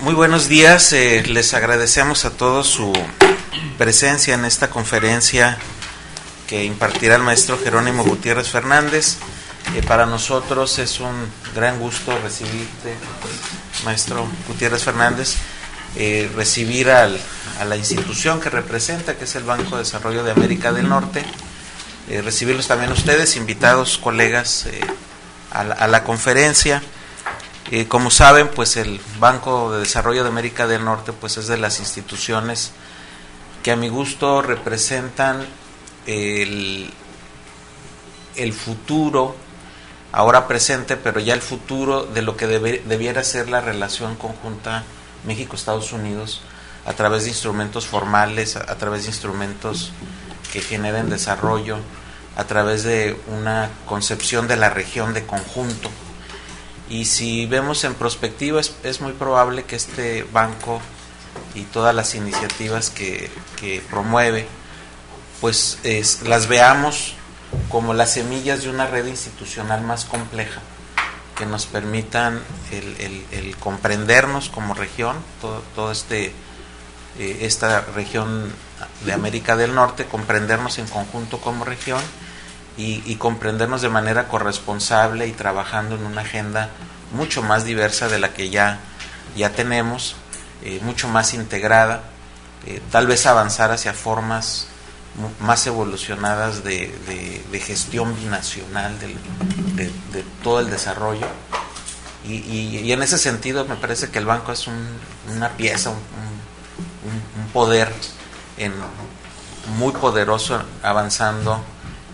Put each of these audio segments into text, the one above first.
Muy buenos días, les agradecemos a todos su presencia en esta conferencia que impartirá el maestro Jerónimo Gutiérrez Fernández. Para nosotros es un gran gusto recibirte, maestro Gutiérrez Fernández, recibir a la institución que representa, que es el Banco de Desarrollo de América del Norte, recibirlos también ustedes, invitados, colegas, a la conferencia. Como saben, pues el Banco de Desarrollo de América del Norte pues es de las instituciones que a mi gusto representan el futuro, ahora presente, pero ya el futuro de lo que debiera ser la relación conjunta México-Estados Unidos a través de instrumentos formales, a través de instrumentos que generen desarrollo, a través de una concepción de la región de conjunto. Y si vemos en perspectiva, es muy probable que este banco y todas las iniciativas que promueve, pues las veamos como las semillas de una red institucional más compleja, que nos permitan el comprendernos como región, todo esta región de América del Norte, comprendernos en conjunto como región, y comprendernos de manera corresponsable y trabajando en una agenda mucho más diversa de la que ya tenemos, mucho más integrada, tal vez avanzar hacia formas más evolucionadas de gestión binacional de todo el desarrollo, y en ese sentido me parece que el banco es una pieza, un poder muy poderoso avanzando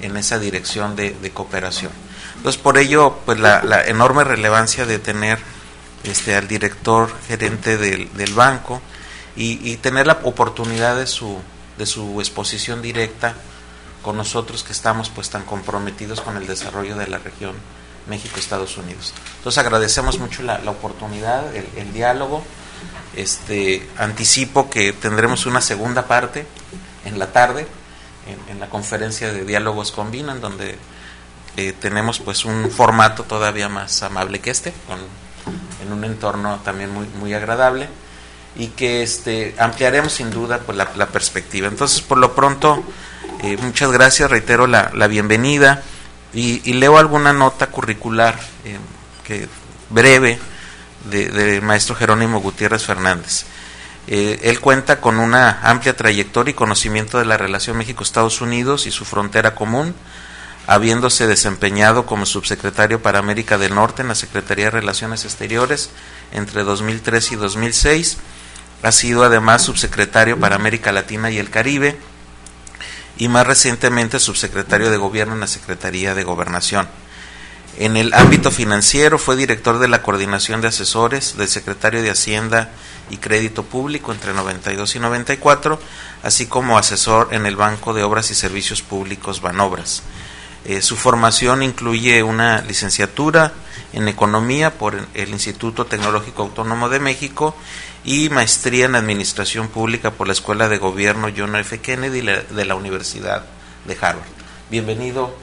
en esa dirección de cooperación. Entonces, por ello, pues la enorme relevancia de tener al director gerente del banco y tener la oportunidad de su exposición directa con nosotros, que estamos pues tan comprometidos con el desarrollo de la región México-Estados Unidos. Entonces agradecemos mucho la oportunidad, el diálogo. Anticipo que tendremos una segunda parte en la tarde, en la conferencia de Diálogos con Vino, en donde tenemos pues un formato todavía más amable que en un entorno también muy, muy agradable, y que ampliaremos sin duda pues la perspectiva. Entonces, por lo pronto, muchas gracias, reitero la bienvenida, y leo alguna nota curricular breve del maestro Jerónimo Gutiérrez Fernández. Él cuenta con una amplia trayectoria y conocimiento de la relación México-Estados Unidos y su frontera común, habiéndose desempeñado como subsecretario para América del Norte en la Secretaría de Relaciones Exteriores entre 2003 y 2006. Ha sido además subsecretario para América Latina y el Caribe, y más recientemente subsecretario de Gobierno en la Secretaría de Gobernación. En el ámbito financiero fue director de la Coordinación de Asesores del Secretario de Hacienda y Crédito Público entre 92 y 94, así como asesor en el Banco de Obras y Servicios Públicos Banobras. Su formación incluye una licenciatura en Economía por el Instituto Tecnológico Autónomo de México y maestría en Administración Pública por la Escuela de Gobierno John F. Kennedy de la Universidad de Harvard. Bienvenido,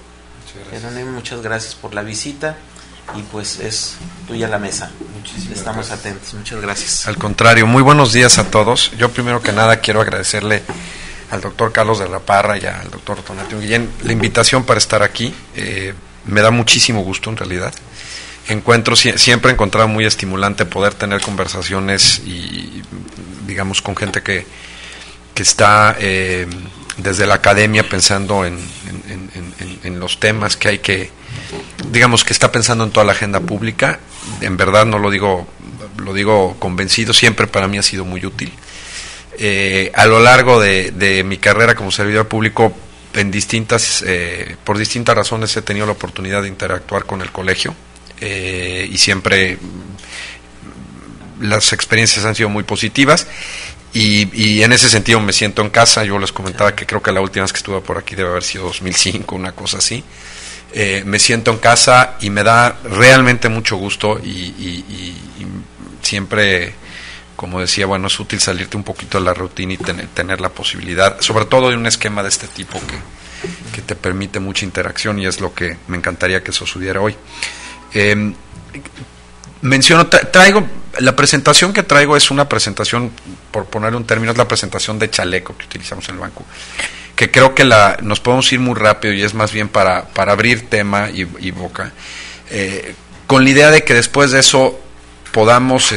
Jerónimo, muchas gracias por la visita, y pues es tuya la mesa. Estamos atentos, muchas gracias. Al contrario, muy buenos días a todos. Yo primero que nada quiero agradecerle al doctor Carlos de la Parra y al doctor Tonatiuh Guillén la invitación para estar aquí. Me da muchísimo gusto, en realidad. Siempre he encontrado muy estimulante poder tener conversaciones y digamos con gente que está desde la academia pensando en los temas que hay que, digamos, que está pensando en toda la agenda pública. En verdad no lo digo convencido, siempre para mí ha sido muy útil. A lo largo de mi carrera como servidor público, por distintas razones he tenido la oportunidad de interactuar con el colegio, y siempre las experiencias han sido muy positivas, y en ese sentido me siento en casa. Yo les comentaba que creo que la última vez que estuve por aquí debe haber sido 2005, una cosa así. Me siento en casa y me da realmente mucho gusto, y siempre, como decía, bueno, es útil salirte un poquito de la rutina y tener la posibilidad, sobre todo de un esquema de este tipo que te permite mucha interacción, y es lo que me encantaría que eso sucediera hoy. Traigo La presentación que traigo es una presentación, por poner un término, es la presentación de chaleco que utilizamos en el banco, que creo que nos podemos ir muy rápido y es más bien para abrir tema y boca, con la idea de que después de eso podamos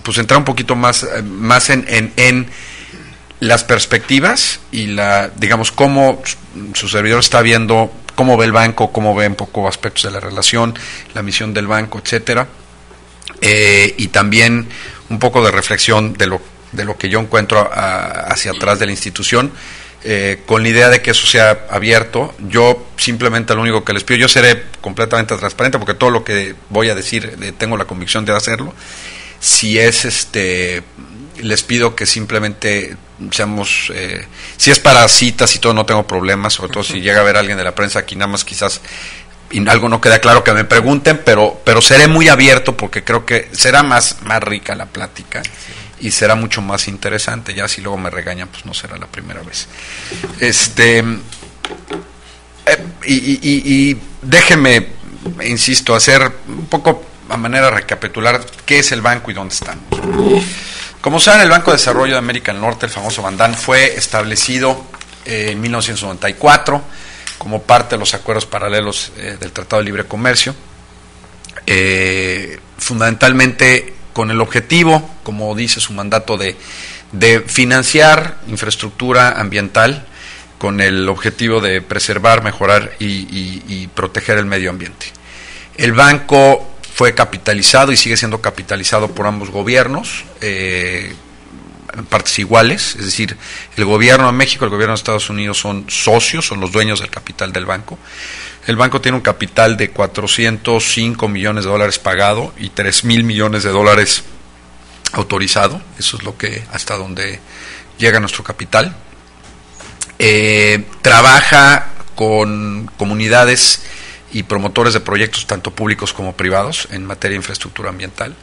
pues entrar un poquito más en las perspectivas y digamos cómo su servidor está viendo, cómo ve el banco, cómo ve un poco aspectos de la relación, la misión del banco, etcétera, y también un poco de reflexión de lo que yo encuentro hacia atrás de la institución, con la idea de que eso sea abierto. Yo simplemente lo único que les pido, yo seré completamente transparente porque todo lo que voy a decir tengo la convicción de hacerlo. Si es les pido que simplemente seamos, si es para citas y todo, no tengo problemas, sobre todo si llega a haber alguien de la prensa aquí, nada más quizás y algo no queda claro que me pregunten, pero seré muy abierto porque creo que será más rica la plática y será mucho más interesante. Ya si luego me regañan, pues no será la primera vez. Y déjenme, insisto, hacer un poco a manera de recapitular qué es el banco y dónde estamos. Como saben, el Banco de Desarrollo de América del Norte, el famoso Bandán, fue establecido en 1994 como parte de los acuerdos paralelos del Tratado de Libre Comercio, fundamentalmente con el objetivo, como dice su mandato, de financiar infraestructura ambiental con el objetivo de preservar, mejorar y proteger el medio ambiente. El banco fue capitalizado y sigue siendo capitalizado por ambos gobiernos, en partes iguales, es decir, el gobierno de México y el gobierno de Estados Unidos son socios, son los dueños del capital del banco. El banco tiene un capital de $405 millones pagado y $3,000 millones autorizado. Eso es lo que hasta donde llega nuestro capital. Trabaja con comunidades y promotores de proyectos tanto públicos como privados en materia de infraestructura ambiental.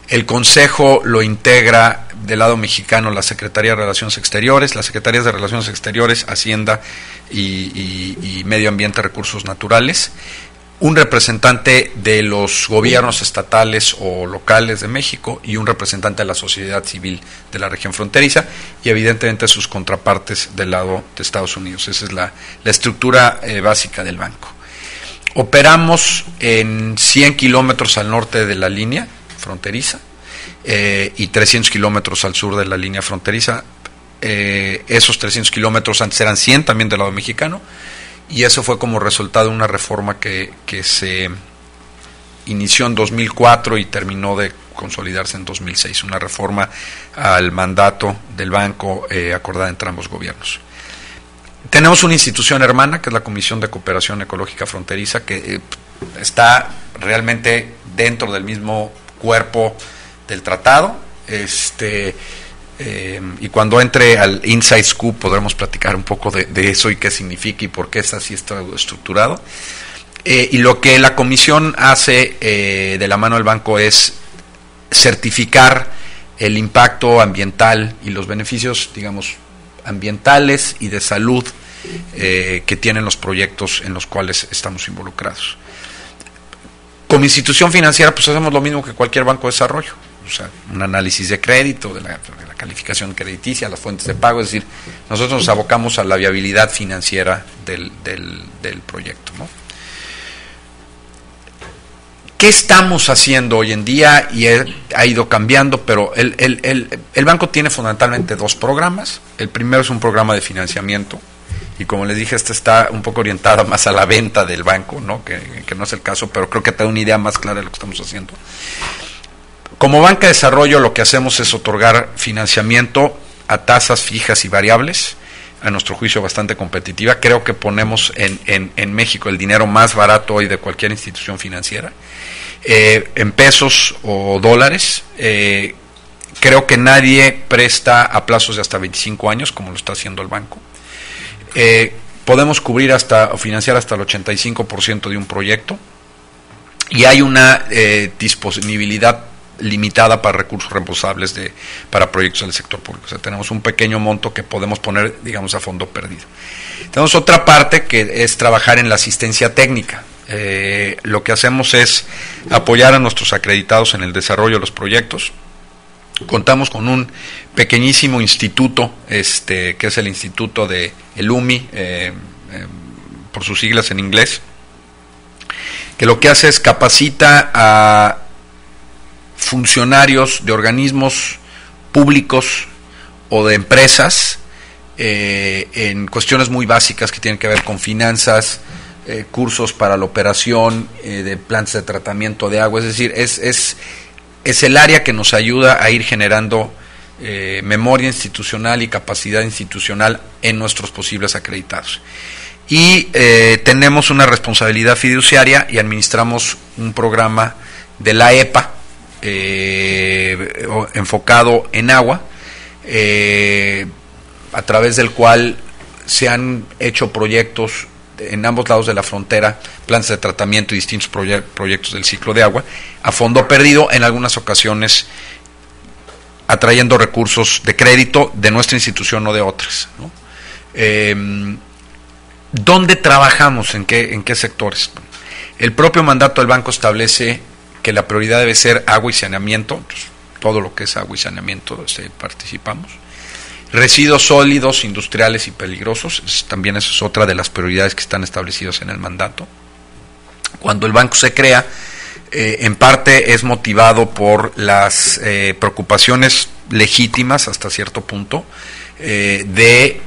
El Consejo lo integra del lado mexicano la Secretaría de Relaciones Exteriores, las Secretarías de Relaciones Exteriores, Hacienda y Medio Ambiente, Recursos Naturales, un representante de los gobiernos estatales o locales de México y un representante de la sociedad civil de la región fronteriza y evidentemente sus contrapartes del lado de Estados Unidos. Esa es la estructura básica del banco. Operamos en 100 kilómetros al norte de la línea fronteriza y 300 kilómetros al sur de la línea fronteriza. Esos 300 kilómetros antes eran 100 también del lado mexicano, y eso fue como resultado de una reforma que se inició en 2004 y terminó de consolidarse en 2006, una reforma al mandato del banco acordada entre ambos gobiernos. Tenemos una institución hermana que es la Comisión de Cooperación Ecológica Fronteriza, que está realmente dentro del mismo cuerpo del tratado, y cuando entre al Inside Scoop podremos platicar un poco de eso y qué significa y por qué es así estructurado. Y lo que la comisión hace de la mano del banco es certificar el impacto ambiental y los beneficios, digamos, ambientales y de salud que tienen los proyectos en los cuales estamos involucrados. Como institución financiera, pues hacemos lo mismo que cualquier banco de desarrollo, o sea, un análisis de crédito, de la calificación crediticia, las fuentes de pago, es decir, nosotros nos abocamos a la viabilidad financiera del proyecto, ¿no? ¿Qué estamos haciendo hoy en día? Y ha ido cambiando, pero el banco tiene fundamentalmente dos programas. El primero es un programa de financiamiento, y como les dije, este está un poco orientado más a la venta del banco, ¿no? Que no es el caso, pero creo que te da una idea más clara de lo que estamos haciendo. Como banca de desarrollo, lo que hacemos es otorgar financiamiento a tasas fijas y variables, a nuestro juicio bastante competitiva. Creo que ponemos en México el dinero más barato hoy de cualquier institución financiera, en pesos o dólares. Creo que nadie presta a plazos de hasta 25 años como lo está haciendo el banco. Podemos cubrir o financiar hasta el 85% de un proyecto, y hay una disponibilidad limitada para recursos reembolsables para proyectos del sector público. O sea, tenemos un pequeño monto que podemos poner, digamos, a fondo perdido. Tenemos otra parte que es trabajar en la asistencia técnica. Lo que hacemos es apoyar a nuestros acreditados en el desarrollo de los proyectos. Contamos con un pequeñísimo instituto, que es el Instituto de el UMI, por sus siglas en inglés, que lo que hace es capacita a funcionarios de organismos públicos o de empresas en cuestiones muy básicas que tienen que ver con finanzas, cursos para la operación de plantas de tratamiento de agua. Es decir, es el área que nos ayuda a ir generando memoria institucional y capacidad institucional en nuestros posibles acreditados. Y tenemos una responsabilidad fiduciaria y administramos un programa de la EPA enfocado en agua, a través del cual se han hecho proyectos en ambos lados de la frontera, plantas de tratamiento y distintos proyectos del ciclo de agua, a fondo perdido, en algunas ocasiones atrayendo recursos de crédito de nuestra institución o de otras, ¿no? ¿Dónde trabajamos? ¿En qué sectores? El propio mandato del banco establece que la prioridad debe ser agua y saneamiento, pues, todo lo que es agua y saneamiento participamos. Residuos sólidos, industriales y peligrosos, también eso es otra de las prioridades que están establecidas en el mandato. Cuando el banco se crea, en parte es motivado por las preocupaciones legítimas hasta cierto punto de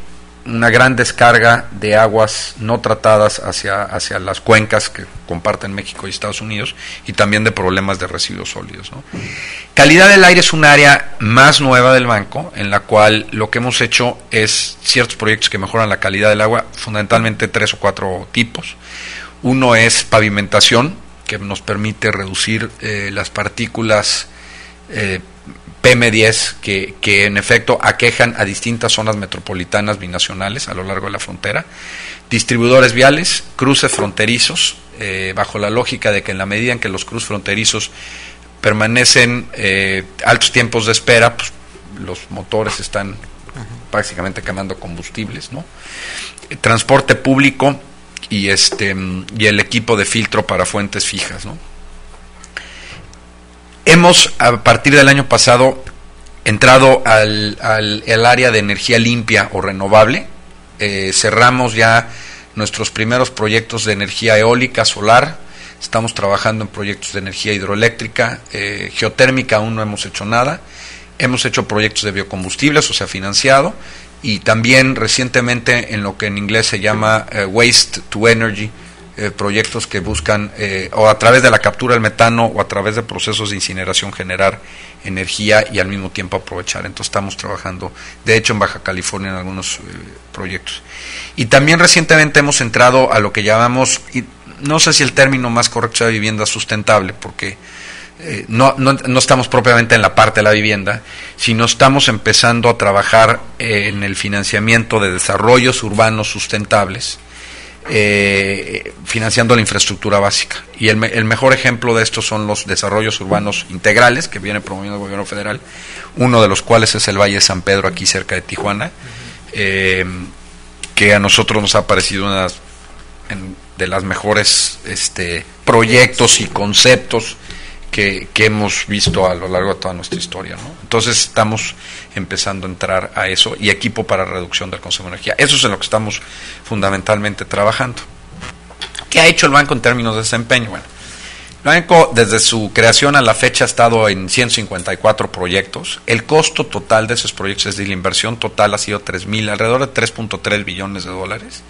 una gran descarga de aguas no tratadas hacia las cuencas que comparten México y Estados Unidos, y también de problemas de residuos sólidos, ¿no? Calidad del aire es un área más nueva del banco, en la cual lo que hemos hecho es ciertos proyectos que mejoran la calidad del agua, fundamentalmente 3 o 4 tipos. Uno es pavimentación, que nos permite reducir las partículas PM10 que en efecto aquejan a distintas zonas metropolitanas binacionales a lo largo de la frontera. Distribuidores viales, cruces fronterizos, bajo la lógica de que en la medida en que los cruces fronterizos permanecen altos tiempos de espera, pues los motores están básicamente quemando combustibles, ¿no? Transporte público y el equipo de filtro para fuentes fijas, ¿no? Hemos, a partir del año pasado, entrado al área de energía limpia o renovable. Cerramos ya nuestros primeros proyectos de energía eólica, solar. Estamos trabajando en proyectos de energía hidroeléctrica, geotérmica aún no hemos hecho nada. Hemos hecho proyectos de biocombustibles, o sea, financiado, y también recientemente en lo que en inglés se llama Waste to Energy, proyectos que buscan o a través de la captura del metano o a través de procesos de incineración generar energía y al mismo tiempo aprovechar. Entonces estamos trabajando, de hecho en Baja California, en algunos proyectos. Y también recientemente hemos entrado a lo que llamamos, y no sé si el término más correcto sea vivienda sustentable, porque no estamos propiamente en la parte de la vivienda, sino estamos empezando a trabajar en el financiamiento de desarrollos urbanos sustentables, financiando la infraestructura básica. Y el mejor ejemplo de esto son los desarrollos urbanos integrales que viene promoviendo el gobierno federal, uno de los cuales es el Valle de San Pedro, aquí cerca de Tijuana, que a nosotros nos ha parecido una de las mejores proyectos y conceptos que hemos visto a lo largo de toda nuestra historia, ¿no? Entonces estamos empezando a entrar a eso, y equipo para reducción del consumo de energía. Eso es en lo que estamos fundamentalmente trabajando. ¿Qué ha hecho el banco en términos de desempeño? Bueno, el banco desde su creación a la fecha ha estado en 154 proyectos. El costo total de esos proyectos, es decir, la inversión total, ha sido alrededor de 3.3 billones de dólares,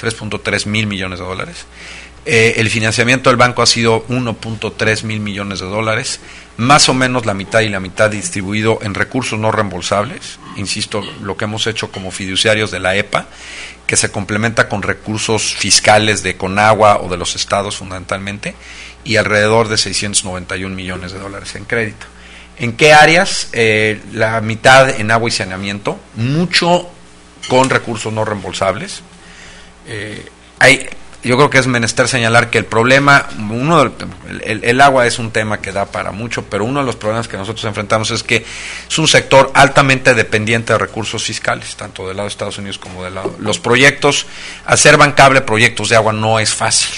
3.3 mil millones de dólares. El financiamiento del banco ha sido 1.3 mil millones de dólares, más o menos la mitad y la mitad distribuido en recursos no reembolsables, insisto, lo que hemos hecho como fiduciarios de la EPA, que se complementa con recursos fiscales de Conagua o de los estados fundamentalmente, y alrededor de 691 millones de dólares en crédito. ¿En qué áreas? La mitad en agua y saneamiento, mucho con recursos no reembolsables. Yo creo que es menester señalar que el problema, el agua es un tema que da para mucho, pero uno de los problemas que nosotros enfrentamos es que es un sector altamente dependiente de recursos fiscales, tanto del lado de Estados Unidos como del lado. Los proyectos, hacer bancable proyectos de agua no es fácil,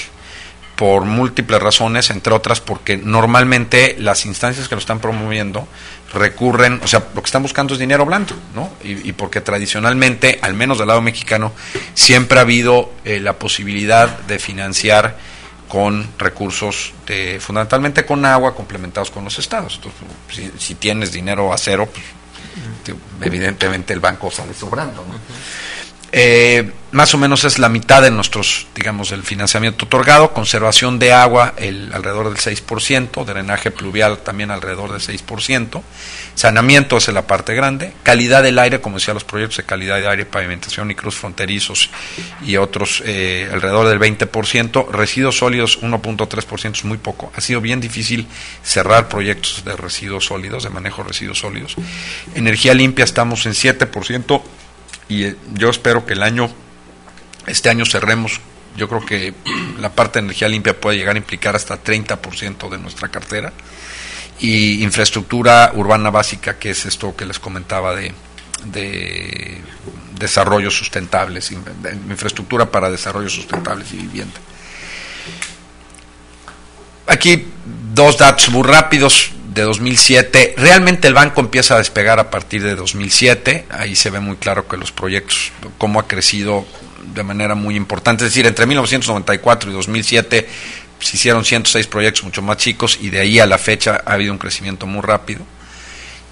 por múltiples razones, entre otras porque normalmente las instancias que lo están promoviendo recurren, o sea, lo que están buscando es dinero blando, ¿no? Y porque tradicionalmente, al menos del lado mexicano, siempre ha habido la posibilidad de financiar con recursos, fundamentalmente con agua, complementados con los estados. Entonces, si tienes dinero a cero, pues, evidentemente el banco sale sobrando, ¿no? Más o menos es la mitad de nuestros, digamos, el financiamiento otorgado. Conservación de agua, alrededor del 6%, drenaje pluvial también alrededor del 6%, saneamiento es la parte grande, calidad del aire, como decía, los proyectos de calidad de aire, pavimentación y cruz fronterizos y otros alrededor del 20%, residuos sólidos 1.3%, es muy poco. Ha sido bien difícil cerrar proyectos de residuos sólidos, de manejo de residuos sólidos. Energía limpia estamos en 7%. Y yo espero que este año cerremos. Yo creo que la parte de energía limpia puede llegar a implicar hasta 30% de nuestra cartera. Y infraestructura urbana básica, que es esto que les comentaba de desarrollos sustentables, infraestructura para desarrollos sustentables y vivienda. Aquí 2 datos muy rápidos. De 2007, realmente el banco empieza a despegar a partir de 2007, ahí se ve muy claro que los proyectos, cómo ha crecido de manera muy importante, es decir, entre 1994 y 2007 se hicieron 106 proyectos mucho más chicos y de ahí a la fecha ha habido un crecimiento muy rápido.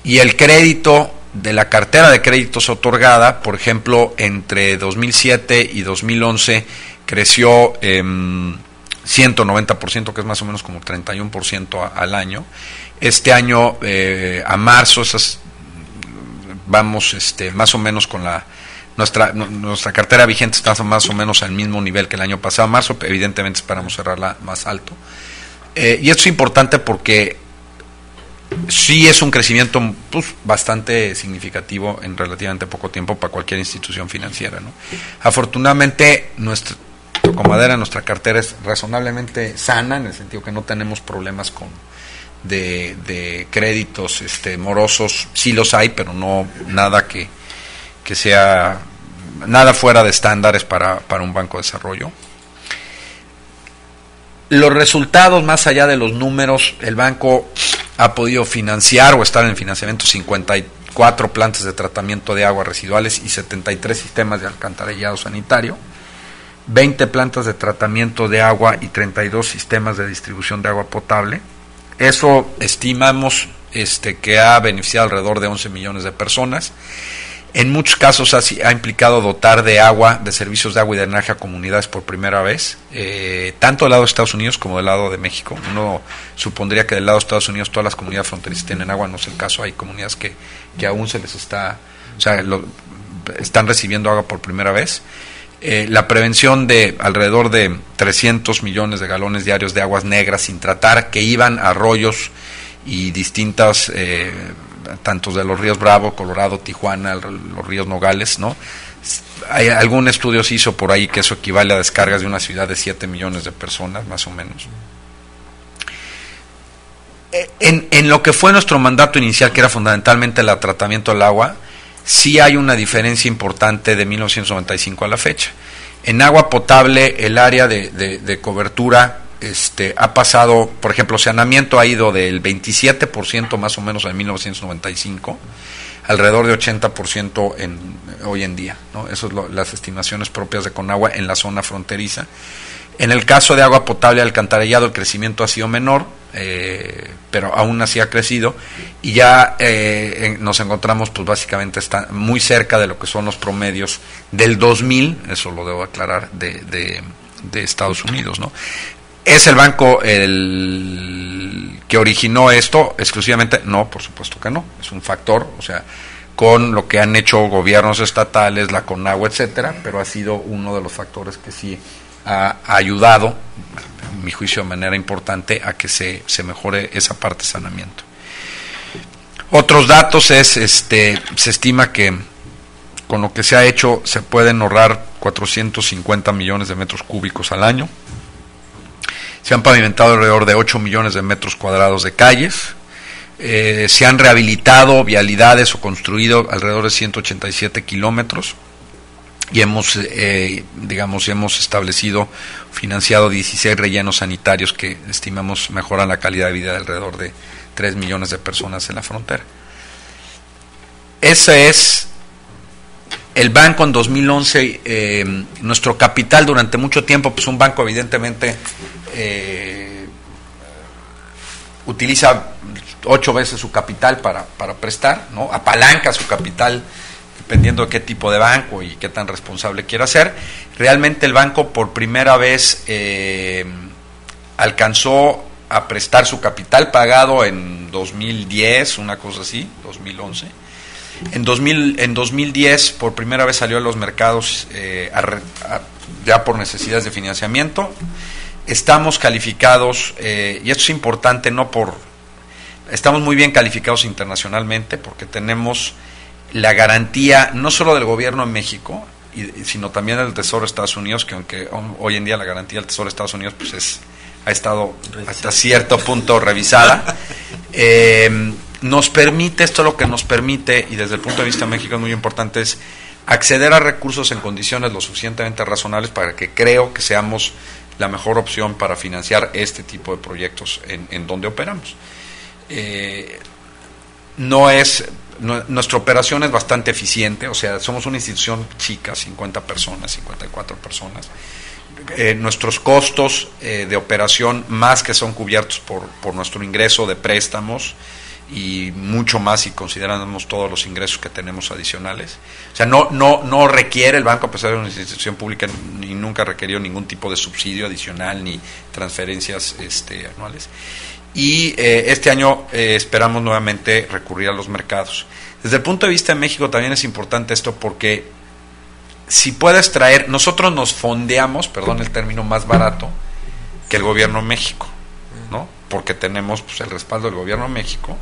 Y el crédito de la cartera de créditos otorgada, por ejemplo, entre 2007 y 2011 creció 190%, que es más o menos como 31% al año. Este año, a marzo, vamos más o menos con nuestra cartera vigente está más o menos al mismo nivel que el año pasado. Marzo, evidentemente, esperamos cerrarla más alto. Y esto es importante porque sí es un crecimiento pues, bastante significativo en relativamente poco tiempo para cualquier institución financiera, ¿no? Afortunadamente, nuestra cartera es razonablemente sana, en el sentido que no tenemos problemas de créditos morosos. Sí los hay, pero no nada que sea nada fuera de estándares para un banco de desarrollo. Los resultados, más allá de los números, el banco ha podido financiar o estar en el financiamiento 54 plantas de tratamiento de aguas residuales y 73 sistemas de alcantarillado sanitario, 20 plantas de tratamiento de agua y 32 sistemas de distribución de agua potable. Eso estimamos que ha beneficiado alrededor de 11 millones de personas. En muchos casos ha implicado dotar de agua, de servicios de agua y drenaje a comunidades por primera vez, tanto del lado de Estados Unidos como del lado de México. Uno supondría que del lado de Estados Unidos todas las comunidades fronterizas tienen agua, no es el caso. Hay comunidades que aún están recibiendo agua por primera vez. La prevención de alrededor de 300 millones de galones diarios de aguas negras sin tratar, que iban a arroyos y distintas, tantos de los ríos Bravo, Colorado, Tijuana, los ríos Nogales, ¿no? Algún estudio se hizo por ahí que eso equivale a descargas de una ciudad de 7 millones de personas, más o menos. En lo que fue nuestro mandato inicial, que era fundamentalmente el tratamiento del agua, sí hay una diferencia importante de 1995 a la fecha. En agua potable, el área de cobertura ha pasado, por ejemplo, saneamiento ha ido del 27% más o menos en 1995, alrededor de 80% hoy en día, ¿no? Eso es las estimaciones propias de Conagua en la zona fronteriza. En el caso de agua potable alcantarillado, el crecimiento ha sido menor, pero aún así ha crecido, y ya nos encontramos, pues básicamente está muy cerca de lo que son los promedios del 2000, eso lo debo aclarar, de Estados Unidos, ¿no? ¿Es el banco el que originó esto exclusivamente? No, por supuesto que no, es un factor, o sea, con lo que han hecho gobiernos estatales, la Conagua, etcétera, pero ha sido uno de los factores que sí ha ayudado, en mi juicio de manera importante, a que se mejore esa parte de saneamiento. Otros datos se estima que con lo que se ha hecho se pueden ahorrar 450 millones de metros cúbicos al año. Se han pavimentado alrededor de 8 millones de metros cuadrados de calles. Se han rehabilitado vialidades o construido alrededor de 187 kilómetros. y hemos establecido, financiado 16 rellenos sanitarios que estimamos mejoran la calidad de vida de alrededor de 3 millones de personas en la frontera. Ese es el banco en 2011. Nuestro capital durante mucho tiempo, pues un banco evidentemente utiliza 8 veces su capital para prestar, ¿no? Apalanca su capital dependiendo de qué tipo de banco y qué tan responsable quiera ser. Realmente el banco por primera vez alcanzó a prestar su capital pagado en 2010, una cosa así, 2011. En 2010 por primera vez salió a los mercados ya por necesidades de financiamiento. Estamos calificados, y esto es importante, estamos muy bien calificados internacionalmente porque tenemos la garantía no solo del gobierno de México, sino también del Tesoro de Estados Unidos, que aunque hoy en día la garantía del Tesoro de Estados Unidos pues ha estado hasta cierto punto revisada. Nos permite, esto lo que nos permite, y desde el punto de vista de México es muy importante, es acceder a recursos en condiciones lo suficientemente razonables para que creo que seamos la mejor opción para financiar este tipo de proyectos en donde operamos. Nuestra operación es bastante eficiente, o sea, somos una institución chica, 50 personas, 54 personas. Nuestros costos de operación más que son cubiertos por nuestro ingreso de préstamos y mucho más si consideramos todos los ingresos que tenemos adicionales. O sea, no requiere el banco, a pesar de una institución pública, ni nunca requirió ningún tipo de subsidio adicional ni transferencias anuales. Y este año esperamos nuevamente recurrir a los mercados. Desde el punto de vista de México también es importante esto porque si puedes traer, nosotros nos fondeamos, perdón el término, más barato que el gobierno de México, ¿no? Porque tenemos pues, el respaldo del gobierno de México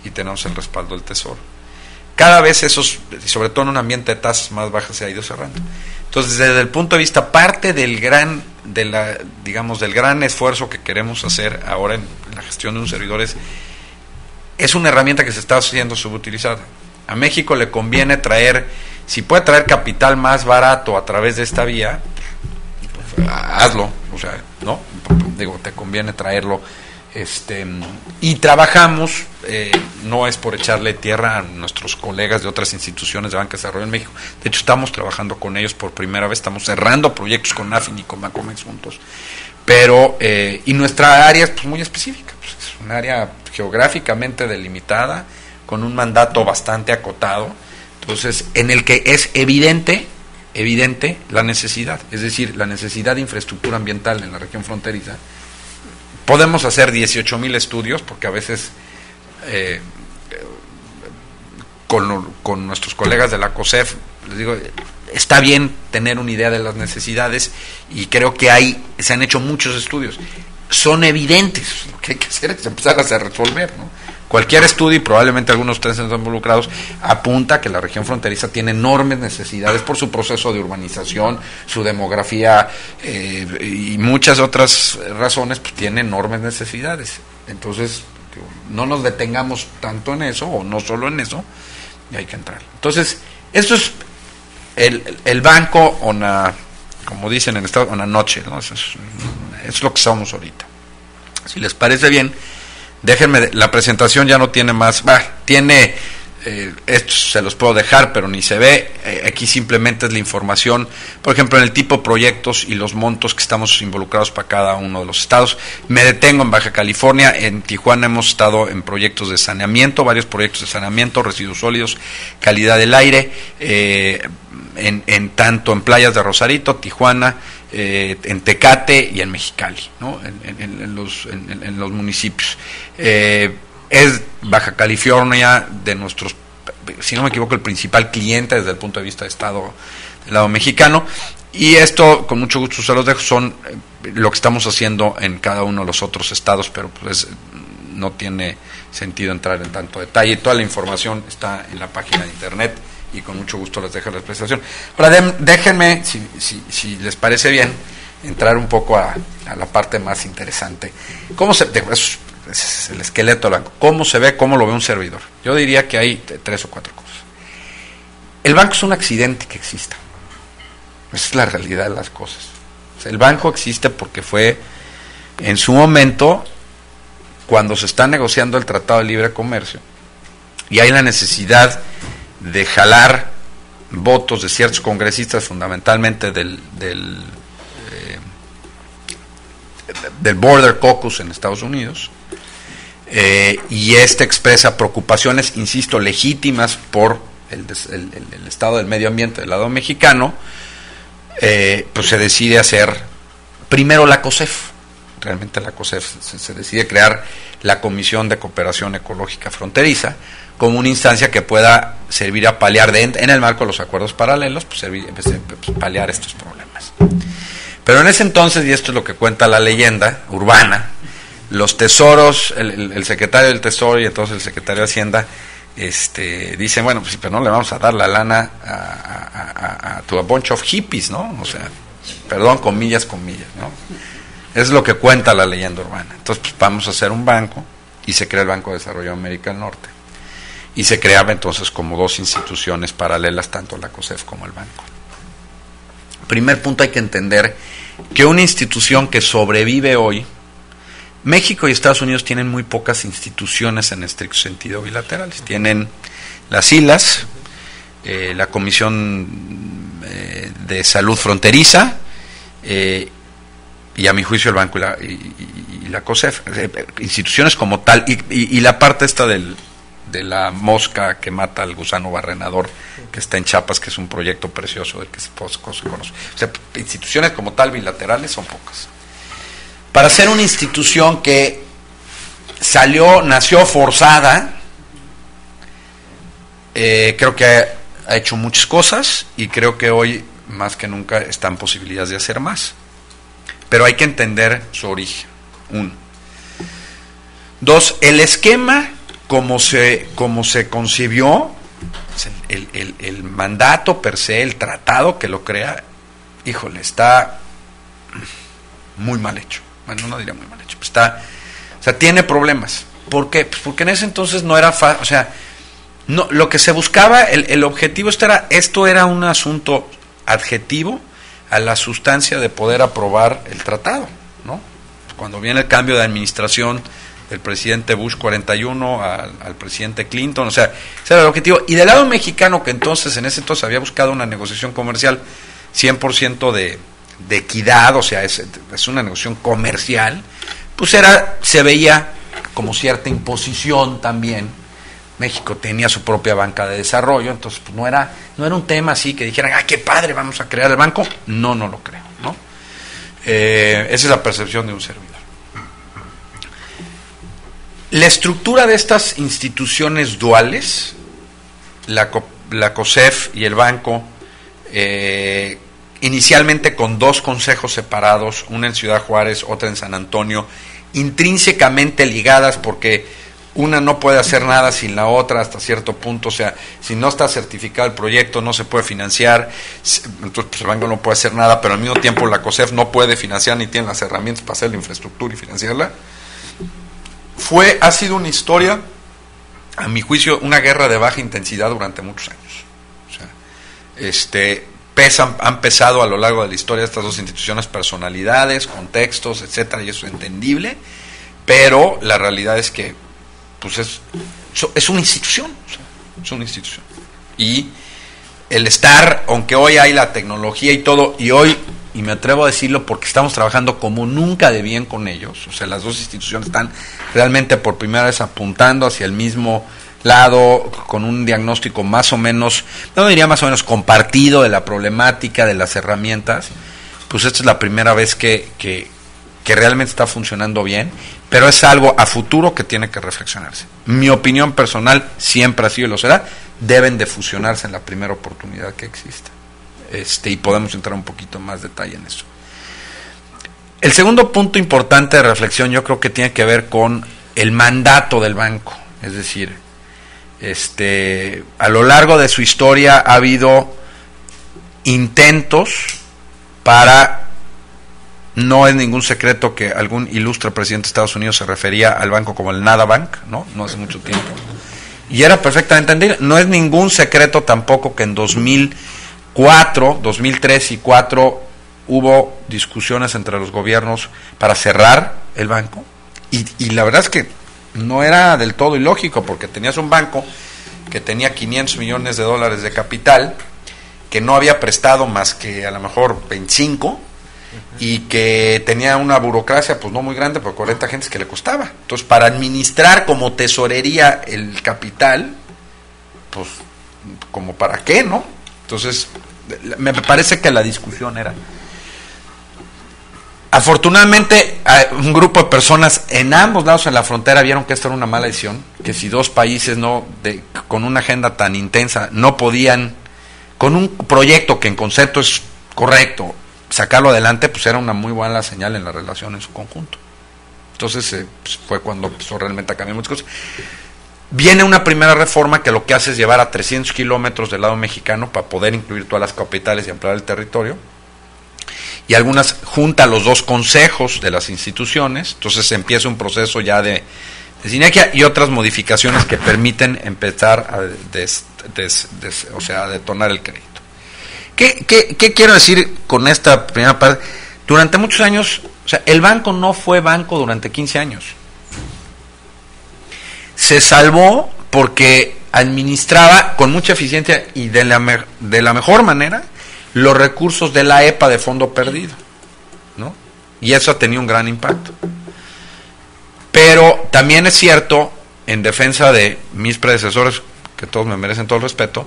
y tenemos el respaldo del Tesoro. Cada vez esos, sobre todo en un ambiente de tasas más bajas, se ha ido cerrando. Entonces, desde el punto de vista, parte del gran esfuerzo que queremos hacer ahora en la gestión de un servidor es una herramienta que se está haciendo subutilizada. A México le conviene traer, si puede traer capital más barato a través de esta vía, pues, hazlo, o sea, ¿no? Te conviene traerlo. Y trabajamos, no es por echarle tierra a nuestros colegas de otras instituciones de banca de desarrollo en México. De hecho, estamos trabajando con ellos por primera vez, estamos cerrando proyectos con AFIN y con Bancomex juntos. Pero, y nuestra área es pues, muy específica, pues, es un área geográficamente delimitada, con un mandato bastante acotado, entonces, en el que es evidente la necesidad, es decir, la necesidad de infraestructura ambiental en la región fronteriza. Podemos hacer 18,000 estudios, porque a veces con nuestros colegas de la COSEF, les digo, está bien tener una idea de las necesidades y creo que se han hecho muchos estudios. Son evidentes, lo que hay que hacer es empezar a resolver, ¿no? Cualquier estudio, y probablemente algunos de ustedes están involucrados, apunta que la región fronteriza tiene enormes necesidades por su proceso de urbanización, su demografía y muchas otras razones, pues tiene enormes necesidades. Entonces, no nos detengamos tanto en eso, o no solo en eso, y hay que entrar. Entonces, esto es el banco, como dicen en Estados Unidos, una noche, ¿no? Es lo que somos ahorita. Si les parece bien, déjenme, la presentación ya no tiene más, tiene, esto se los puedo dejar, pero ni se ve, aquí simplemente es la información, por ejemplo, en el tipo de proyectos y los montos que estamos involucrados para cada uno de los estados. Me detengo en Baja California, en Tijuana hemos estado en proyectos de saneamiento, varios proyectos de saneamiento, residuos sólidos, calidad del aire, tanto en playas de Rosarito, Tijuana, en Tecate y en Mexicali, ¿no? en los municipios. Es Baja California de nuestros, si no me equivoco, el principal cliente desde el punto de vista de Estado del lado mexicano, y esto con mucho gusto se los dejo, son lo que estamos haciendo en cada uno de los otros estados, pero pues no tiene sentido entrar en tanto detalle. Toda la información está en la página de internet y con mucho gusto les dejo la presentación. Ahora déjenme, si les parece bien, entrar un poco a la parte más interesante. Es el esqueleto del banco. ¿Cómo se ve, cómo lo ve un servidor? Yo diría que hay 3 o 4 cosas. El banco es un accidente que exista. Esa es la realidad de las cosas. O sea, el banco existe porque fue, en su momento, cuando se está negociando el Tratado de Libre Comercio, y hay la necesidad de jalar votos de ciertos congresistas, fundamentalmente del Border Caucus en Estados Unidos, y expresa preocupaciones, insisto, legítimas por el estado del medio ambiente del lado mexicano, pues se decide hacer primero la COSEF. Realmente la COSEF se decide crear la Comisión de Cooperación Ecológica Fronteriza como una instancia que pueda servir a paliar, en el marco de los acuerdos paralelos, pues paliar estos problemas. Pero en ese entonces, y esto es lo que cuenta la leyenda urbana, los tesoros, el secretario del Tesoro y entonces el secretario de Hacienda, dicen, bueno, pues pero no le vamos a dar la lana a bunch of hippies, ¿no? O sea, perdón, comillas, ¿no? Es lo que cuenta la leyenda urbana. Entonces, pues vamos a hacer un banco, y se crea el Banco de Desarrollo de América del Norte. Y se creaba entonces como dos instituciones paralelas, tanto la COSEF como el banco. Primer punto, hay que entender que una institución que sobrevive hoy, México y Estados Unidos tienen muy pocas instituciones en estricto sentido bilaterales. Tienen las ILAS, la Comisión de Salud Fronteriza, y a mi juicio el banco y la COSEF, instituciones como tal, y la parte esta de la mosca que mata al gusano barrenador, que está en Chiapas, que es un proyecto precioso del que se conoce. O sea, instituciones como tal bilaterales son pocas. Para ser una institución que nació forzada, creo que ha hecho muchas cosas, y creo que hoy más que nunca están posibilidades de hacer más. Pero hay que entender su origen. 1. 2. El esquema como se concibió, el mandato per se, el tratado que lo crea, híjole, está muy mal hecho. Bueno, no diría muy mal hecho, tiene problemas. ¿Por qué? Pues porque en ese entonces no era fácil, o sea, no, lo que se buscaba, el objetivo esto era un asunto adjetivo a la sustancia de poder aprobar el tratado, ¿no? Cuando viene el cambio de administración del presidente Bush 41 al presidente Clinton, o sea, ese era el objetivo. Y del lado mexicano, que en ese entonces había buscado una negociación comercial 100% de equidad, o sea, es una negociación comercial, pues se veía como cierta imposición también. México tenía su propia banca de desarrollo, entonces pues no era un tema así que dijeran, qué padre, vamos a crear el banco. No lo creo, ¿no? Esa es la percepción de un servidor. La estructura de estas instituciones duales, la COSEF y el banco, inicialmente con 2 consejos separados, una en Ciudad Juárez, otra en San Antonio, intrínsecamente ligadas, porque una no puede hacer nada sin la otra hasta cierto punto. O sea, si no está certificado el proyecto no se puede financiar, entonces pues el banco no puede hacer nada, pero al mismo tiempo la COSEF no puede financiar ni tiene las herramientas para hacer la infraestructura y financiarla. Ha sido una historia, a mi juicio, una guerra de baja intensidad durante muchos años. O sea, han pesado a lo largo de la historia estas dos instituciones personalidades, contextos, etcétera, y eso es entendible, pero la realidad es que pues es una institución, es una institución. Y el estar, aunque hoy hay la tecnología y todo, y me atrevo a decirlo porque estamos trabajando como nunca de bien con ellos, o sea, las dos instituciones están realmente por primera vez apuntando hacia el mismo lado, con un diagnóstico más o menos, no diría más o menos compartido de la problemática, de las herramientas. Pues esta es la primera vez que realmente está funcionando bien, pero es algo a futuro que tiene que reflexionarse. Mi opinión personal siempre ha sido y lo será, deben de fusionarse en la primera oportunidad que exista. Y podemos entrar un poquito más detalle en eso. El segundo punto importante de reflexión yo creo que tiene que ver con el mandato del banco. Es decir, a lo largo de su historia ha habido intentos para... No es ningún secreto que algún ilustre presidente de Estados Unidos se refería al banco como el Nada Bank, ¿no? No hace mucho tiempo. Y era perfectamente entendible. No es ningún secreto tampoco que en 2000 2003 y 2004, hubo discusiones entre los gobiernos para cerrar el banco, y la verdad es que no era del todo ilógico, porque tenías un banco que tenía $500 millones de capital, que no había prestado más que a lo mejor 25, y que tenía una burocracia pues no muy grande, por 40 gentes que le costaba. Entonces, para administrar como tesorería el capital, pues como para qué, ¿no? Entonces, me parece que la discusión era... Afortunadamente, un grupo de personas en ambos lados en la frontera vieron que esta era una mala decisión, que si dos países con una agenda tan intensa no podían, con un proyecto que en concepto es correcto, sacarlo adelante, pues era una muy buena señal en la relación en su conjunto. Entonces pues fue cuando empezó realmente a cambiar muchas cosas. Viene una primera reforma que lo que hace es llevar a 300 kilómetros del lado mexicano para poder incluir todas las capitales y ampliar el territorio, y algunas junta los dos consejos de las instituciones. Entonces empieza un proceso ya de sinergia, y otras modificaciones que permiten empezar a detonar el crédito. ¿Qué quiero decir con esta primera parte? Durante muchos años, o sea, el banco no fue banco durante 15 años. Se salvó porque administraba con mucha eficiencia y de la mejor manera los recursos de la EPA de fondo perdido, ¿no? Y eso ha tenido un gran impacto. Pero también es cierto, en defensa de mis predecesores, que todos me merecen todo el respeto,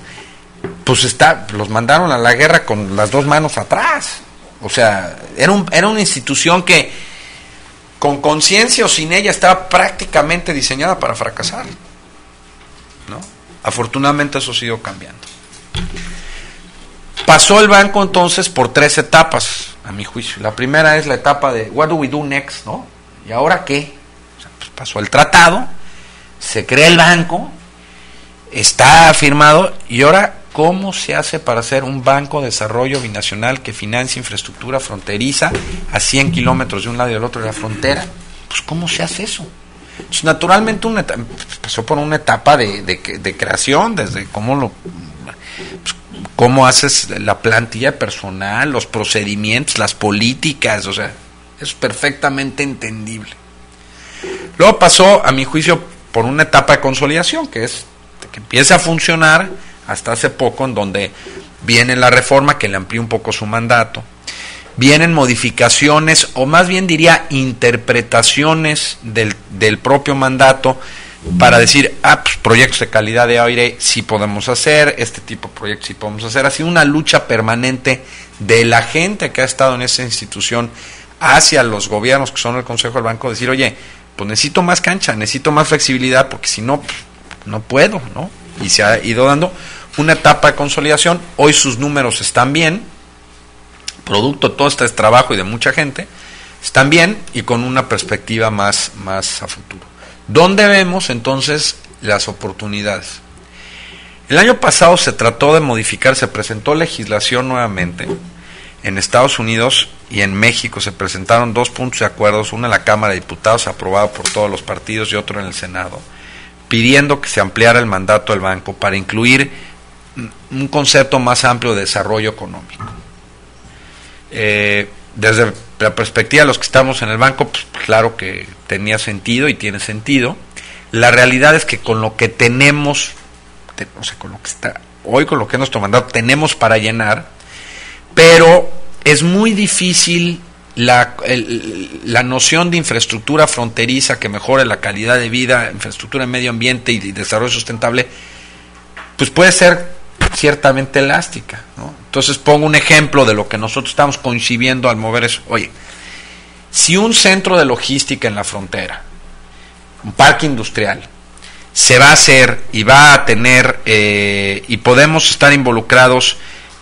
pues los mandaron a la guerra con las dos manos atrás. O sea, era una institución que, con conciencia o sin ella, estaba prácticamente diseñada para fracasar, ¿no? Afortunadamente eso ha ido cambiando. Pasó el banco entonces por 3 etapas, a mi juicio. La primera es la etapa de what do we do next, ¿no? ¿Y ahora qué? O sea, pues pasó el tratado, se crea el banco, está firmado, y ahora, ¿cómo se hace para hacer un banco de desarrollo binacional que financie infraestructura fronteriza a 100 kilómetros de un lado y del otro de la frontera? Pues, ¿cómo se hace eso? Entonces, naturalmente, pasó por una etapa de creación, desde cómo haces la plantilla personal, los procedimientos, las políticas, o sea, es perfectamente entendible. Luego pasó, a mi juicio, por una etapa de consolidación, que es que empieza a funcionar hasta hace poco, en donde viene la reforma que le amplía un poco su mandato, vienen modificaciones, o más bien diría interpretaciones del propio mandato, para decir, pues proyectos de calidad de aire sí podemos hacer, este tipo de proyectos sí podemos hacer. Ha sido una lucha permanente de la gente que ha estado en esa institución hacia los gobiernos, que son el Consejo del Banco, decir, oye, pues necesito más cancha, necesito más flexibilidad, porque si no, pues, no puedo, ¿no? Y se ha ido dando una etapa de consolidación. Hoy sus números están bien, producto de todo este trabajo y de mucha gente, están bien, y con una perspectiva más a futuro. ¿Dónde vemos entonces las oportunidades? El año pasado se trató de modificar, se presentó legislación nuevamente en Estados Unidos, y en México se presentaron 2 puntos de acuerdos, uno en la Cámara de Diputados aprobado por todos los partidos y otro en el Senado, pidiendo que se ampliara el mandato del banco para incluir un concepto más amplio de desarrollo económico. Desde la perspectiva de los que estamos en el banco, pues claro que tenía sentido y tiene sentido. La realidad es que con lo que tenemos, o sea, con lo que está hoy, con lo que es nuestro mandato, tenemos para llenar, pero es muy difícil la noción de infraestructura fronteriza que mejore la calidad de vida, infraestructura de medio ambiente y desarrollo sustentable, pues puede ser ciertamente elástica, ¿no? Entonces pongo un ejemplo de lo que nosotros estamos concibiendo al mover eso. Oye, si un centro de logística en la frontera, un parque industrial, se va a hacer y va a tener, y podemos estar involucrados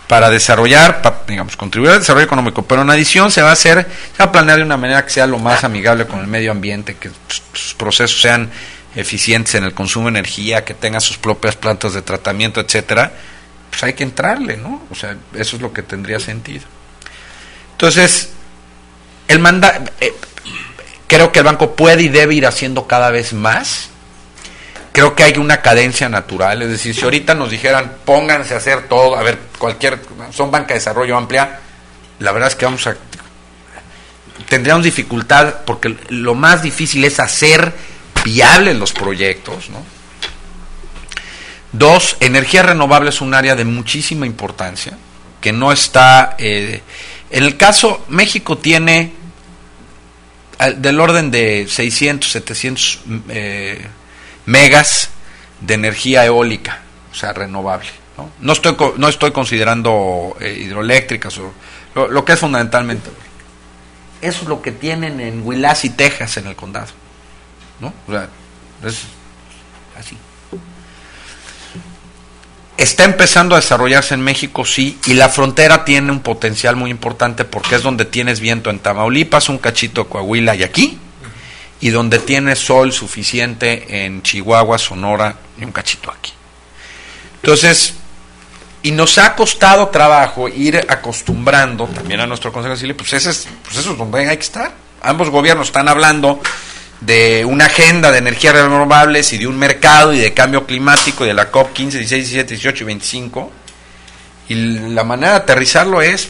para desarrollar, digamos, contribuir al desarrollo económico, pero en adición se va a planear de una manera que sea lo más amigable con el medio ambiente, que sus procesos sean eficientes en el consumo de energía, que tenga sus propias plantas de tratamiento, etcétera, pues hay que entrarle, ¿no? O sea, eso es lo que tendría sentido. Entonces, creo que el banco puede y debe ir haciendo cada vez más. creo que hay una cadencia natural, es decir, si ahorita nos dijeran pónganse a hacer todo, a ver, son banca de desarrollo amplia, la verdad es que tendríamos dificultad, porque lo más difícil es hacer viables los proyectos, ¿no? 2, energía renovable es un área de muchísima importancia, que no está, en el caso, México tiene del orden de 600, 700 megas de energía eólica, o sea, renovable, ¿no? No estoy considerando hidroeléctricas o lo que es fundamentalmente. Eso es lo que tienen en Willacy, Texas, en el condado, ¿no? O sea, es así. Está empezando a desarrollarse en México, sí, y la frontera tiene un potencial muy importante porque es donde tienes viento en Tamaulipas, un cachito de Coahuila y aquí, y donde tienes sol suficiente en Chihuahua, Sonora y un cachito aquí. Entonces, y nos ha costado trabajo ir acostumbrando también a nuestro Consejo de Cile, pues eso es donde hay que estar. Ambos gobiernos están hablando de una agenda de energías renovables y de un mercado y de cambio climático y de la COP 15, 16, 17, 18 y 25, y la manera de aterrizarlo es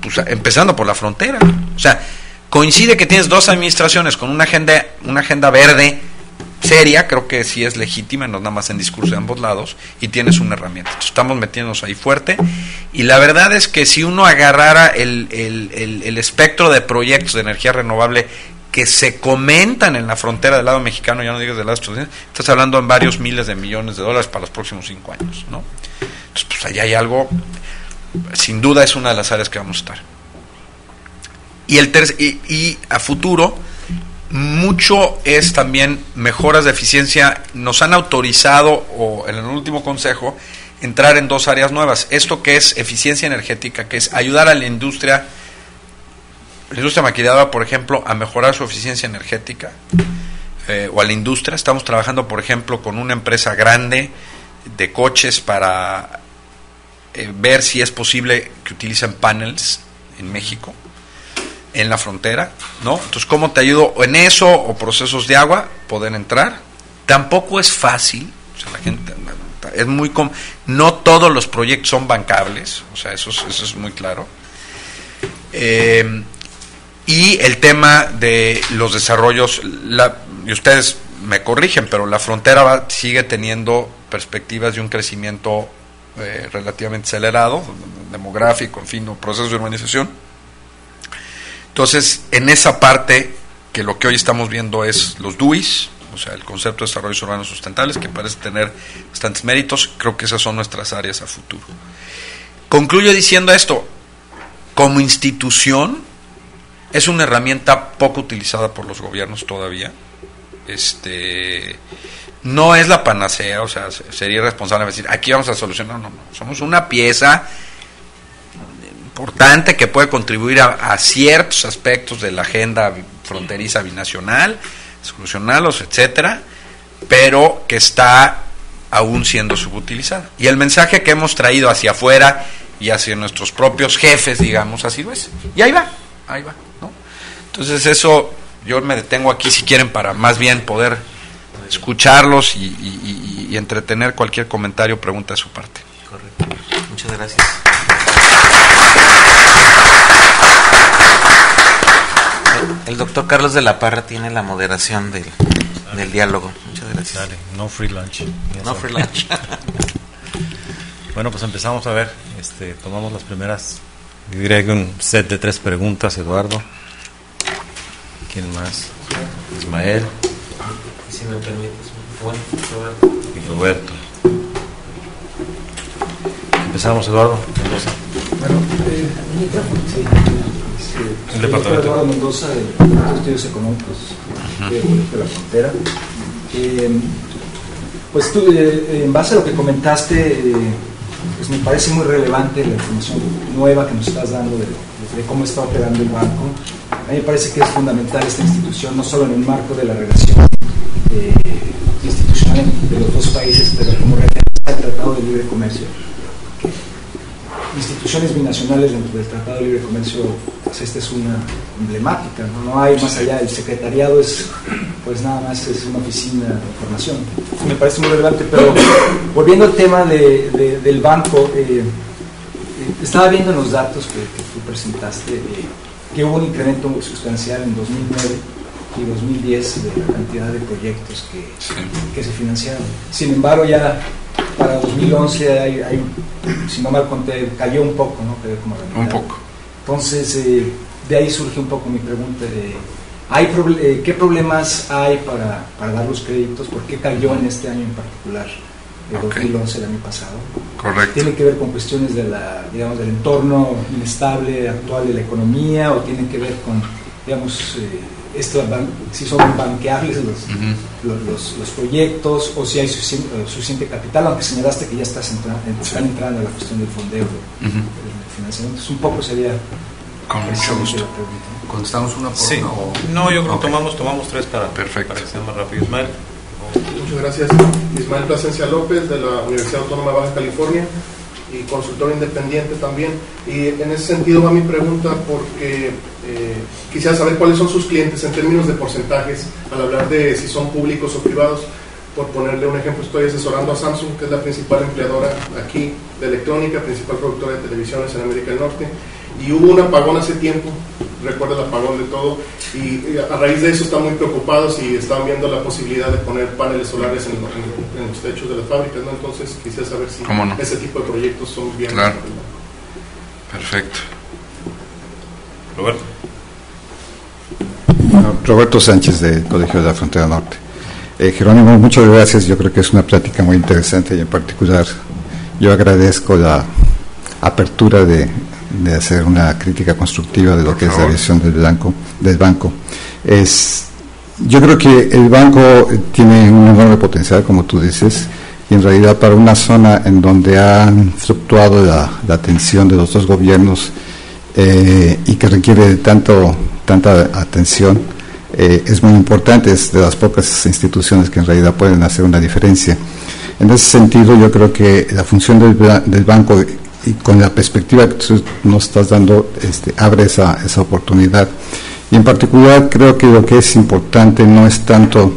pues, empezando por la frontera. O sea, coincide que tienes dos administraciones con una agenda verde seria, creo que sí es legítima, no nada más en discurso de ambos lados, y tienes una herramienta. Entonces, estamos metiéndonos ahí fuerte, y la verdad es que si uno agarrara el espectro de proyectos de energía renovable que se comentan en la frontera del lado mexicano, ya no digas del lado estadounidense, estás hablando en varios miles de millones de dólares para los próximos 5 años, ¿no? Entonces, pues allá hay algo, sin duda es una de las áreas que vamos a estar. Y a futuro, mucho es también mejoras de eficiencia. Nos han autorizado, o en el último consejo, entrar en 2 áreas nuevas. Esto que es eficiencia energética, que es ayudar a la industria maquiladora, por ejemplo, a mejorar su eficiencia energética, o a la industria. Estamos trabajando, por ejemplo, con una empresa grande de coches para ver si es posible que utilicen paneles en México, en la frontera, ¿no? Entonces, ¿cómo te ayudo en eso o procesos de agua poder entrar? Tampoco es fácil, o sea, la gente es no todos los proyectos son bancables, o sea, eso es muy claro. Y el tema de los desarrollos, y ustedes me corrigen, pero la frontera sigue teniendo perspectivas de un crecimiento relativamente acelerado, demográfico, en fin, procesos de urbanización. Entonces, en esa parte, que lo que hoy estamos viendo es los DUIs, o sea, el concepto de desarrollos urbanos sustentables, que parece tener bastantes méritos, creo que esas son nuestras áreas a futuro. Concluyo diciendo esto: como institución, es una herramienta poco utilizada por los gobiernos todavía. No es la panacea, o sea, sería irresponsable decir, aquí vamos a solucionar. No, somos una pieza importante que puede contribuir a ciertos aspectos de la agenda fronteriza binacional, solucionarlos, etcétera, pero que está aún siendo subutilizada. Y el mensaje que hemos traído hacia afuera y hacia nuestros propios jefes, digamos, así lo es. Y ahí va, ¿no? Entonces eso, yo me detengo aquí si quieren para más bien poder escucharlos y entretener cualquier comentario o pregunta de su parte. Correcto. Muchas gracias. El doctor Carlos de la Parra tiene la moderación del diálogo. Muchas gracias. Dale, no free lunch. No free lunch. Bueno, pues empezamos a ver. Tomamos las primeras, yo diría que un set de 3 preguntas, Eduardo. ¿Quién más? Ismael. Si me permites, y Roberto. Empezamos, Eduardo Mendoza. Bueno, sí. El departamento. Eduardo Mendoza, de los Estudios Económicos de la Frontera. Pues tú, en base a lo que comentaste, pues me parece muy relevante la información nueva que nos estás dando de cómo está operando el banco. A mí me parece que es fundamental esta institución, no solo en el marco de la relación institucional de los dos países, pero como referencia al Tratado de Libre Comercio. instituciones binacionales dentro del Tratado de Libre Comercio, pues esta es una emblemática, no hay más allá, el secretariado es, pues nada más es una oficina de información. Me parece muy relevante, pero volviendo al tema del banco, estaba viendo en los datos que tú presentaste que hubo un incremento muy sustancial en 2009 y 2010 de la cantidad de proyectos que se financiaron. Sin embargo, ya para 2011 hay, si no mal conté, cayó un poco, ¿no? Quedó como un poco. Entonces, de ahí surge un poco mi pregunta ¿qué problemas hay para dar los créditos? ¿Por qué cayó en este año en particular? De 2011, el año pasado. Correcto. ¿Tiene que ver con cuestiones del entorno inestable actual de la economía, o tiene que ver con, digamos, si son banqueables los proyectos, o si hay suficiente capital, aunque señalaste que ya están entrando a la cuestión del fondeo, del financiamiento? Un poco sería con mucho gusto. ¿Contestamos una por sí. una? O... No, yo creo que tomamos tres para que sea más rápido. Ismael. Muchas gracias. Ismael Plasencia López, de la Universidad Autónoma de Baja California y consultor independiente también. Y en ese sentido va mi pregunta, porque quisiera saber cuáles son sus clientes en términos de porcentajes, al hablar de si son públicos o privados. Por ponerle un ejemplo, estoy asesorando a Samsung, que es la principal empleadora aquí de electrónica, principal productora de televisiones en América del Norte, y hubo un apagón hace tiempo, recuerda el apagón de todo, y a raíz de eso están muy preocupados y están viendo la posibilidad de poner paneles solares en los techos de las fábricas, ¿no? Entonces quisiera saber si ese tipo de proyectos son viables. Claro. Perfecto. Roberto. Roberto Sánchez, del Colegio de la Frontera Norte. Jerónimo, muchas gracias. Yo creo que es una plática muy interesante, y en particular yo agradezco la apertura de hacer una crítica constructiva de lo que es la visión del banco. Yo creo que el banco tiene un enorme potencial, como tú dices, y en realidad para una zona en donde han fluctuado la atención de los dos gobiernos y que requiere de tanta atención, es muy importante, es de las pocas instituciones que en realidad pueden hacer una diferencia. En ese sentido, yo creo que la función del banco, y con la perspectiva que tú nos estás dando, abre esa oportunidad. Y en particular creo que lo que es importante no es tanto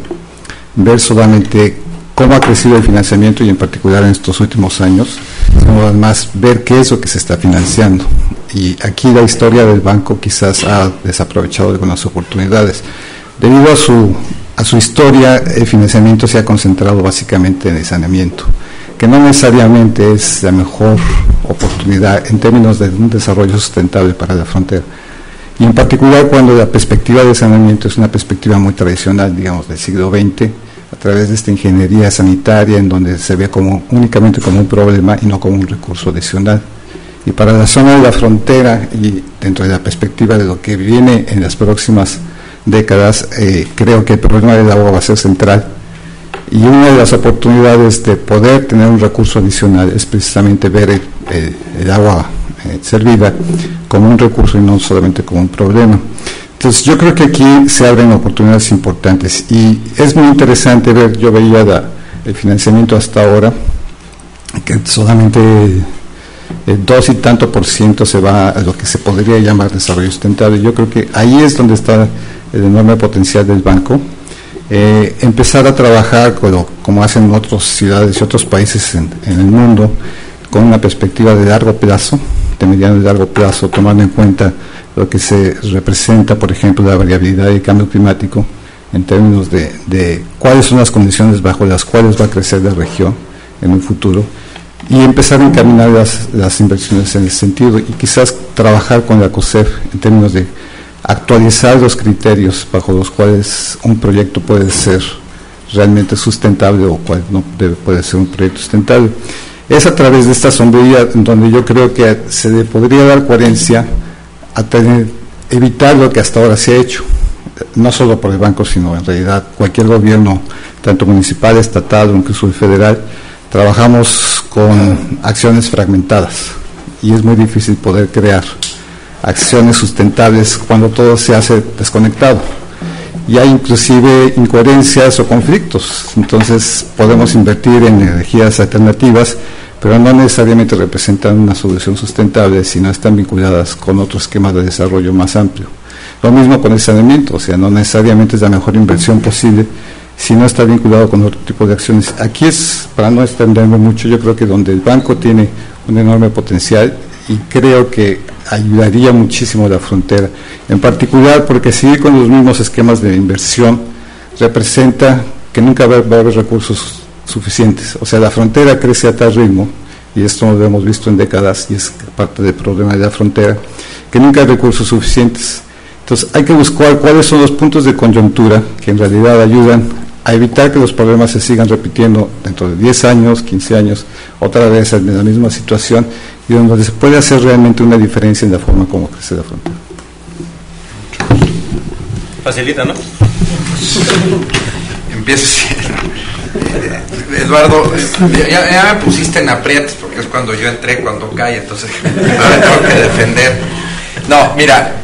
ver solamente cómo ha crecido el financiamiento, y en particular en estos últimos años, sino además ver qué es lo que se está financiando. Y aquí la historia del banco quizás ha desaprovechado algunas oportunidades. Debido a su historia, el financiamiento se ha concentrado básicamente en el saneamiento, que no necesariamente es la mejor oportunidad en términos de un desarrollo sustentable para la frontera. Y en particular cuando la perspectiva de saneamiento es una perspectiva muy tradicional, digamos, del siglo XX, a través de esta ingeniería sanitaria en donde se ve únicamente como un problema y no como un recurso adicional. Y para la zona de la frontera, y dentro de la perspectiva de lo que viene en las próximas décadas, creo que el problema del agua va a ser central. Y una de las oportunidades de poder tener un recurso adicional es precisamente ver el agua servida como un recurso y no solamente como un problema. Entonces yo creo que aquí se abren oportunidades importantes, y es muy interesante ver, yo veía el financiamiento hasta ahora, que solamente el 2 y tanto % se va a lo que se podría llamar desarrollo sustentable. Yo creo que ahí es donde está el enorme potencial del banco. Empezar a trabajar como hacen otras ciudades y otros países en el mundo, con una perspectiva de largo plazo, de mediano y largo plazo, tomando en cuenta lo que se representa, por ejemplo, la variabilidad y el cambio climático, en términos de cuáles son las condiciones bajo las cuales va a crecer la región en un futuro, y empezar a encaminar las inversiones en ese sentido, y quizás trabajar con la COSEF en términos de actualizar los criterios bajo los cuales un proyecto puede ser realmente sustentable o cuál no puede ser un proyecto sustentable. Es a través de esta sombrilla donde yo creo que se le podría dar coherencia a evitar lo que hasta ahora se ha hecho, no solo por el banco, sino en realidad cualquier gobierno, tanto municipal, estatal o incluso el federal. Trabajamos con acciones fragmentadas y es muy difícil poder crear acciones sustentables cuando todo se hace desconectado, y hay inclusive incoherencias o conflictos. Entonces podemos invertir en energías alternativas, pero no necesariamente representan una solución sustentable si no están vinculadas con otro esquema de desarrollo más amplio. Lo mismo con el saneamiento, o sea, no necesariamente es la mejor inversión posible si no está vinculado con otro tipo de acciones. Aquí es, para no extenderme mucho, yo creo que donde el banco tiene un enorme potencial y creo que ayudaría muchísimo a la frontera, en particular porque seguir con los mismos esquemas de inversión representa que nunca va a haber recursos suficientes. O sea, la frontera crece a tal ritmo, y esto lo hemos visto en décadas, y es parte del problema de la frontera, que nunca hay recursos suficientes. Entonces hay que buscar cuáles son los puntos de coyuntura que en realidad ayudan a evitar que los problemas se sigan repitiendo dentro de 10 años, 15 años, otra vez en la misma situación, y donde se puede hacer realmente una diferencia en la forma como crece la frontera. Facilita, ¿no? Empieza. Eduardo, ya me pusiste en aprietos porque es cuando yo entré, cuando cae, entonces ahora tengo que defender. No, mira,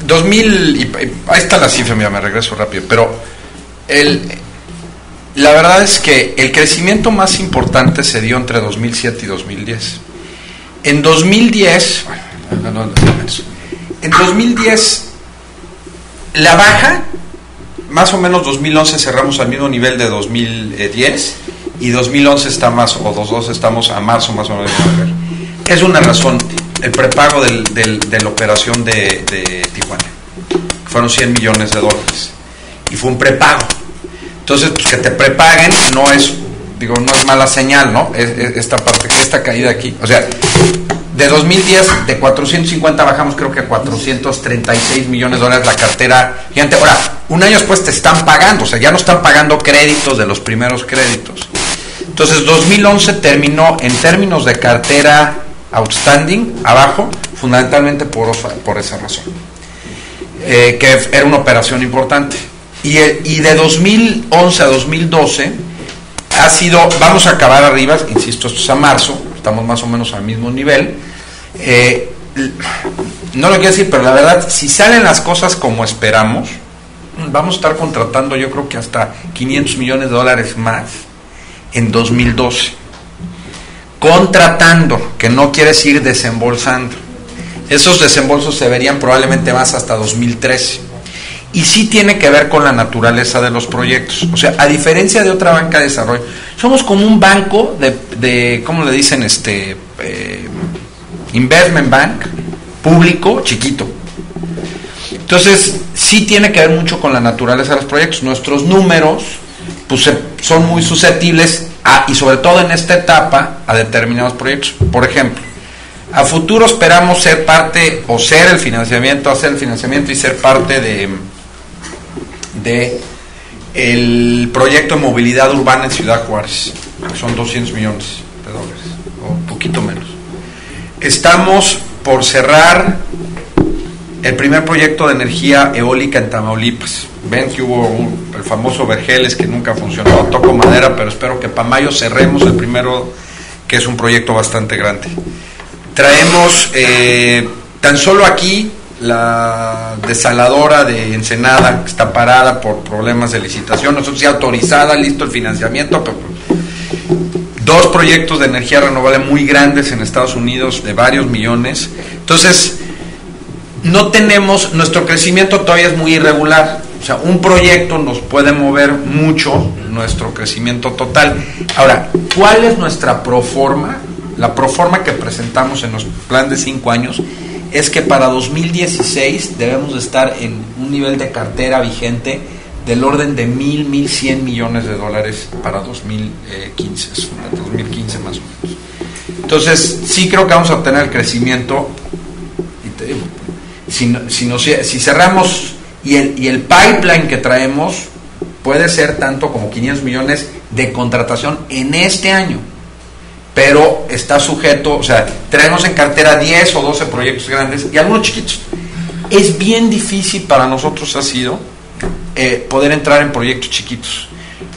2000, ahí está la cifra, mira, me regreso rápido, pero la verdad es que el crecimiento más importante se dio entre 2007 y 2010. En 2010, en 2010, la baja, más o menos 2011 cerramos al mismo nivel de 2010 y 2011 está más, o 2012 estamos a marzo más o menos. Es una razón, el prepago de la operación de Tijuana, fueron $100 millones, y fue un prepago. Entonces, pues que te prepaguen no es mala señal, ¿no? Esta parte, esta caída aquí, o sea, de 2010, de 450 bajamos creo que a $436 millones la cartera gigante. Ahora, un año después te están pagando, o sea, ya no están pagando créditos de los primeros créditos. Entonces, 2011 terminó en términos de cartera outstanding, abajo, fundamentalmente por esa razón, que era una operación importante. Y de 2011 a 2012 ha sido, vamos a acabar arriba, insisto, esto es a marzo, estamos más o menos al mismo nivel. No lo quiero decir, pero la verdad, si salen las cosas como esperamos, vamos a estar contratando yo creo que hasta $500 millones más en 2012. Contratando, que no quiere decir desembolsando. Esos desembolsos se verían probablemente más hasta 2013. Y sí tiene que ver con la naturaleza de los proyectos. O sea, a diferencia de otra banca de desarrollo, somos como un banco de ¿cómo le dicen? Investment bank, público, chiquito. Entonces, sí tiene que ver mucho con la naturaleza de los proyectos. Nuestros números, pues, son muy susceptibles, y sobre todo en esta etapa, a determinados proyectos. Por ejemplo, a futuro esperamos ser parte, o ser el financiamiento, hacer el financiamiento y ser parte de el proyecto de movilidad urbana en Ciudad Juárez, que son $200 millones, o un poquito menos. Estamos por cerrar el primer proyecto de energía eólica en Tamaulipas. Ven que hubo el famoso Vergeles que nunca funcionó, toco madera, pero espero que para mayo cerremos el primero, que es un proyecto bastante grande. Traemos tan solo aquí la desaladora de Ensenada, que está parada por problemas de licitación. Nosotros ya autorizada, listo el financiamiento, pero 2 proyectos de energía renovable muy grandes en Estados Unidos de varios millones. Entonces, no tenemos, nuestro crecimiento todavía es muy irregular. O sea, un proyecto nos puede mover mucho nuestro crecimiento total. Ahora, ¿cuál es nuestra proforma? La proforma que presentamos en los plan de 5 años es que para 2016 debemos de estar en un nivel de cartera vigente del orden de $1,100 millones para 2015 más o menos. Entonces, sí creo que vamos a obtener crecimiento, y te digo, si cerramos y el pipeline que traemos puede ser tanto como 500 millones de contratación en este año, pero está sujeto, o sea, traemos en cartera 10 o 12 proyectos grandes y algunos chiquitos. Es bien difícil para nosotros, ha sido poder entrar en proyectos chiquitos,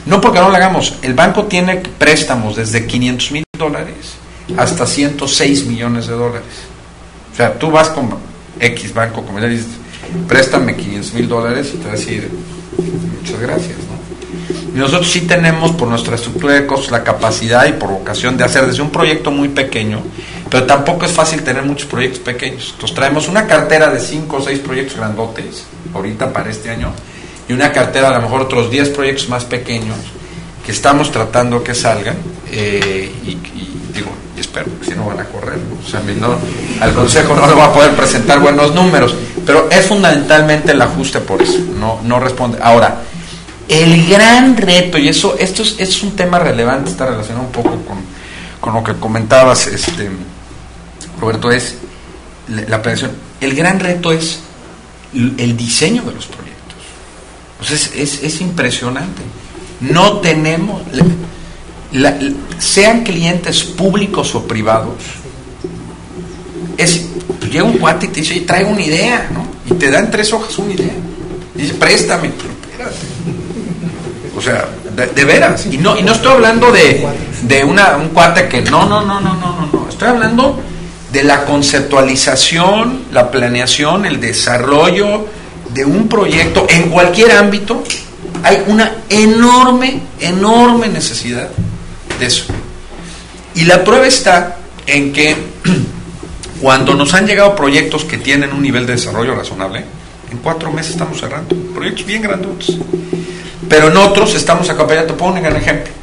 no porque no lo hagamos. El banco tiene préstamos desde $500,000 hasta $106 millones. O sea, tú vas con X banco, como ya dices, préstame $500,000 y te va a decir muchas gracias, ¿no? Y nosotros sí tenemos, por nuestra estructura de costos, la capacidad y por vocación de hacer desde un proyecto muy pequeño, pero tampoco es fácil tener muchos proyectos pequeños. Entonces traemos una cartera de 5 o 6 proyectos grandotes, ahorita para este año, y una cartera a lo mejor otros 10 proyectos más pequeños que estamos tratando que salgan, y espero que si no van a correr, ¿no? O sea, al Consejo no le va a poder presentar buenos números, pero es fundamentalmente el ajuste por eso, no responde. Ahora, el gran reto, y esto es un tema relevante, está relacionado un poco con lo que comentabas, Roberto, es la planeación. El gran reto es el diseño de los proyectos. O sea, es impresionante. No tenemos, sean clientes públicos o privados, llega un cuate y te dice, traigo una idea, ¿no? Y te dan 3 hojas una idea. Y dice, préstame, pero espérate. O sea, de veras. Y no estoy hablando de un cuate que no. Estoy hablando de la conceptualización, la planeación, el desarrollo de un proyecto en cualquier ámbito. Hay una enorme necesidad de eso. Y la prueba está en que cuando nos han llegado proyectos que tienen un nivel de desarrollo razonable, en 4 meses estamos cerrando proyectos bien grandotes. Pero en otros estamos acompañando. Te pongo un gran ejemplo.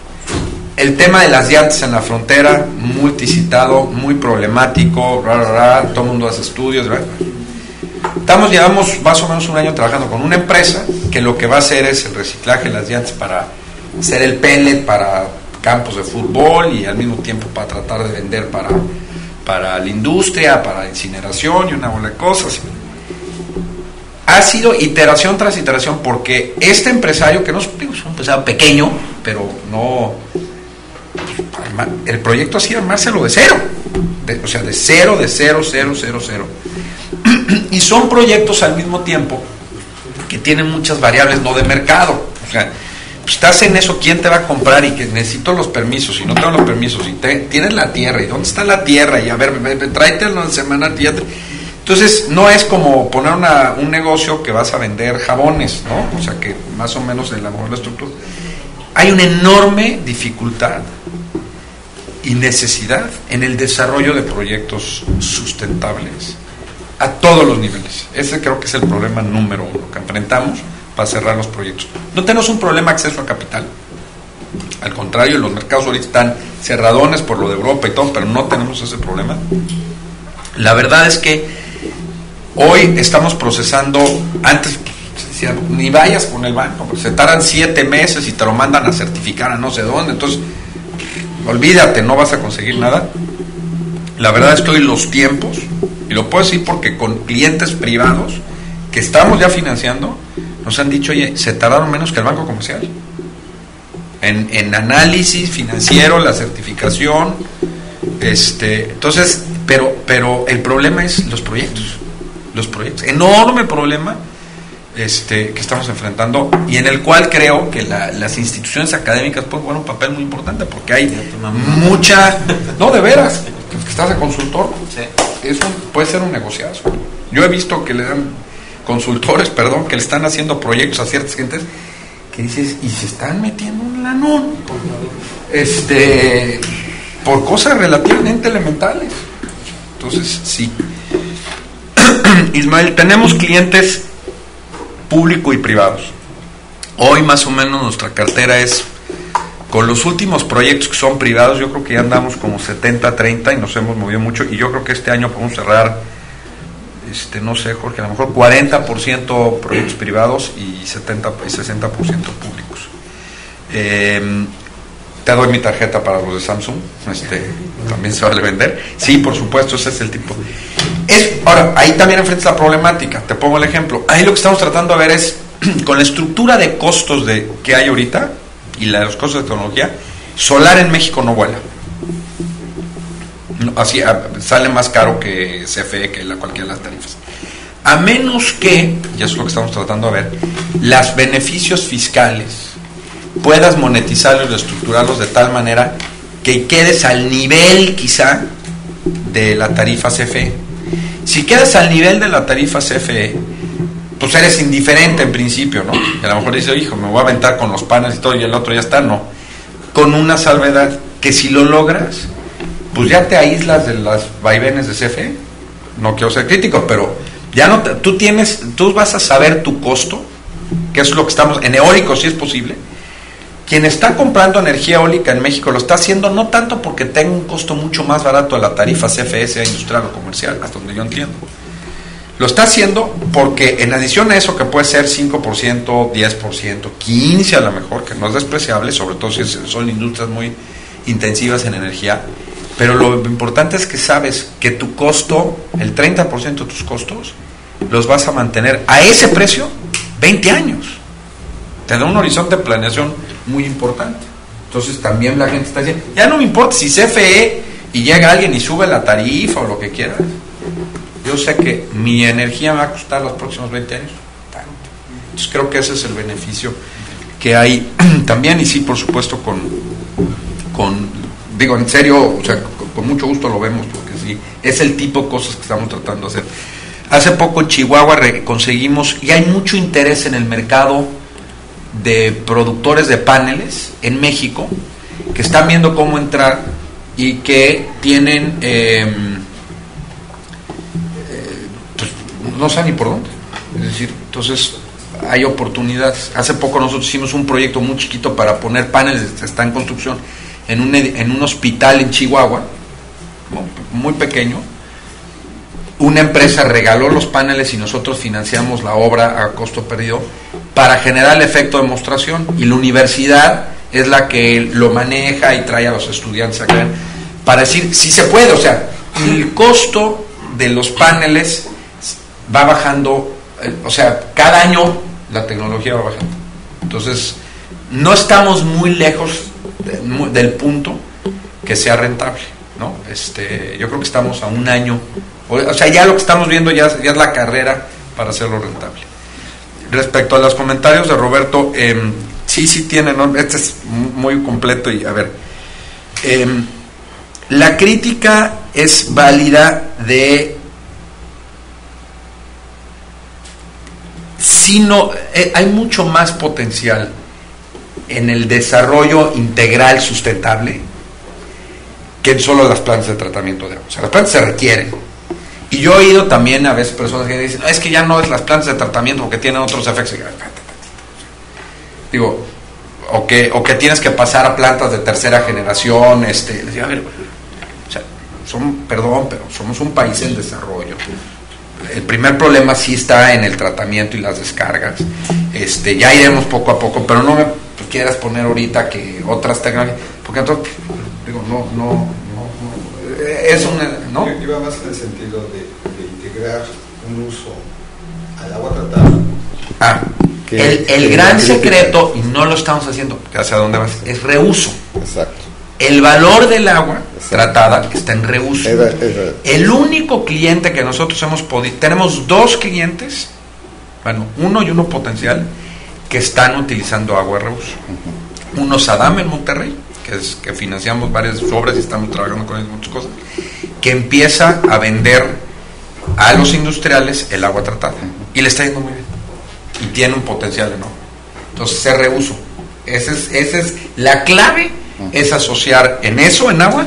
El tema de las llantas en la frontera, multicitado, muy problemático, todo el mundo hace estudios, ¿verdad? Llevamos más o menos un año trabajando con una empresa que lo que va a hacer es el reciclaje de las llantas para hacer el pellet para campos de fútbol y al mismo tiempo para tratar de vender para la industria, para incineración y una bola de cosas. Ha sido iteración tras iteración porque este empresario, que no es un empresario pequeño, pero no, el proyecto ha sido armárselo de cero, de cero. Y son proyectos al mismo tiempo que tienen muchas variables no de mercado. O sea, pues estás en eso, ¿quién te va a comprar? Y que necesito los permisos, y no tengo los permisos, y tienes la tierra, y dónde está la tierra, y a ver, tráetelo en semana. Entonces, no es como poner un negocio que vas a vender jabones, ¿no? O sea, que más o menos en la estructura. Hay una enorme dificultad y necesidad en el desarrollo de proyectos sustentables a todos los niveles. Ese creo que es el problema número 1 que enfrentamos para cerrar los proyectos. No tenemos un problema de acceso a capital. Al contrario, los mercados ahorita están cerradones por lo de Europa y todo, pero no tenemos ese problema. La verdad es que hoy estamos procesando, antes decían, ni vayas con el banco, se tardan 7 meses y te lo mandan a certificar a no sé dónde, entonces olvídate, no vas a conseguir nada. La verdad es que hoy los tiempos, y lo puedo decir porque con clientes privados que estamos ya financiando, nos han dicho, oye, se tardaron menos que el banco comercial en análisis financiero, la certificación, entonces, pero el problema es los proyectos, enorme problema que estamos enfrentando y en el cual creo que las instituciones académicas pueden jugar un papel muy importante porque hay mucha, no, de veras, que estás de consultor, sí. Puede ser un negociazo. Yo he visto que le dan consultores, que le están haciendo proyectos a ciertas gentes que dices, y se están metiendo un lanón por cosas relativamente elementales. Entonces, sí. Ismael, tenemos clientes público y privados. Hoy más o menos nuestra cartera es, con los últimos proyectos que son privados, yo creo que ya andamos como 70-30 y nos hemos movido mucho, y yo creo que este año podemos cerrar, no sé, Jorge, a lo mejor 40% proyectos privados y 60% públicos. Te doy mi tarjeta para los de Samsung, también se vale vender. Sí, por supuesto, ese es el tipo. Ahora, ahí también enfrentas la problemática. Te pongo el ejemplo. Ahí lo que estamos tratando de ver es, con la estructura de costos que hay ahorita y los costos de tecnología, solar en México no vuela. Así sale más caro que CFE, que cualquiera de las tarifas. A menos que, y eso es lo que estamos tratando de ver, los beneficios fiscales puedas monetizarlos y reestructurarlos de tal manera que quedes al nivel quizá de la tarifa CFE. Si quedas al nivel de la tarifa CFE, pues eres indiferente en principio, ¿no? Y a lo mejor dices, hijo, me voy a aventar con los paneles y todo, y el otro ya está, no. Con una salvedad que si lo logras, pues ya te aíslas de las vaivenes de CFE. No quiero ser crítico, pero ya no tú vas a saber tu costo, que es lo que estamos, en eólico si es posible. Quien está comprando energía eólica en México lo está haciendo no tanto porque tenga un costo mucho más barato de la tarifa CFE, sea industrial o comercial, hasta donde yo entiendo. Lo está haciendo porque en adición a eso, que puede ser 5%, 10%, 15% a lo mejor, que no es despreciable, sobre todo si son industrias muy intensivas en energía, pero lo importante es que sabes que tu costo, el 30% de tus costos, los vas a mantener a ese precio 20 años. Te da un horizonte de planeación muy importante. Entonces también la gente está diciendo, ya no me importa si CFE y llega alguien y sube la tarifa o lo que quieras. Yo sé que mi energía me va a costar los próximos 20 años. Entonces creo que ese es el beneficio que hay también, y sí, por supuesto, digo, en serio, o sea, con mucho gusto lo vemos, porque sí, es el tipo de cosas que estamos tratando de hacer. Hace poco en Chihuahua conseguimos, y hay mucho interés en el mercado de productores de paneles en México, que están viendo cómo entrar y que tienen, pues, no saben ni por dónde. Es decir, entonces hay oportunidades. Hace poco nosotros hicimos un proyecto muy chiquito para poner paneles, está en construcción, en un hospital en Chihuahua, muy pequeño. Una empresa regaló los paneles y nosotros financiamos la obra a costo perdido para generar el efecto de demostración, y la universidad es la que lo maneja y trae a los estudiantes acá para decir si se puede. O sea, el costo de los paneles va bajando, o sea, cada año la tecnología va bajando. Entonces no estamos muy lejos del punto que sea rentable, ¿no? Yo creo que estamos a un año, o sea, ya lo que estamos viendo ya es la carrera para hacerlo rentable. Respecto a los comentarios de Roberto, sí tienen, ¿no? Este es muy completo, y a ver, la crítica es válida de si no, hay mucho más potencial en el desarrollo integral sustentable que en solo las plantas de tratamiento de agua. O sea, las plantas se requieren. Y yo he oído también a veces personas que dicen, es que ya no es las plantas de tratamiento porque tienen otros efectos. Digo, o que tienes que pasar a plantas de tercera generación. Decía, a ver, o sea, perdón, pero somos un país en desarrollo. El primer problema sí está en el tratamiento y las descargas. Ya iremos poco a poco, pero no me quieras poner ahorita que otras tecnologías, porque entonces, digo, no es ¿no? Yo iba más en el sentido de integrar un uso al agua tratada. El gran secreto, y no lo estamos haciendo, ¿hacia dónde vas? Es reuso. Exacto. El valor del agua tratada está en reuso. Era. El único cliente que nosotros tenemos 2 clientes, bueno, uno y uno potencial, que están utilizando agua de reuso. Uno, Sadam en Monterrey, que financiamos varias obras y estamos trabajando con ellos muchas cosas, que empieza a vender a los industriales el agua tratada, y le está yendo muy bien, y tiene un potencial enorme. Entonces, se reuso. Esa es la clave, es asociar en agua,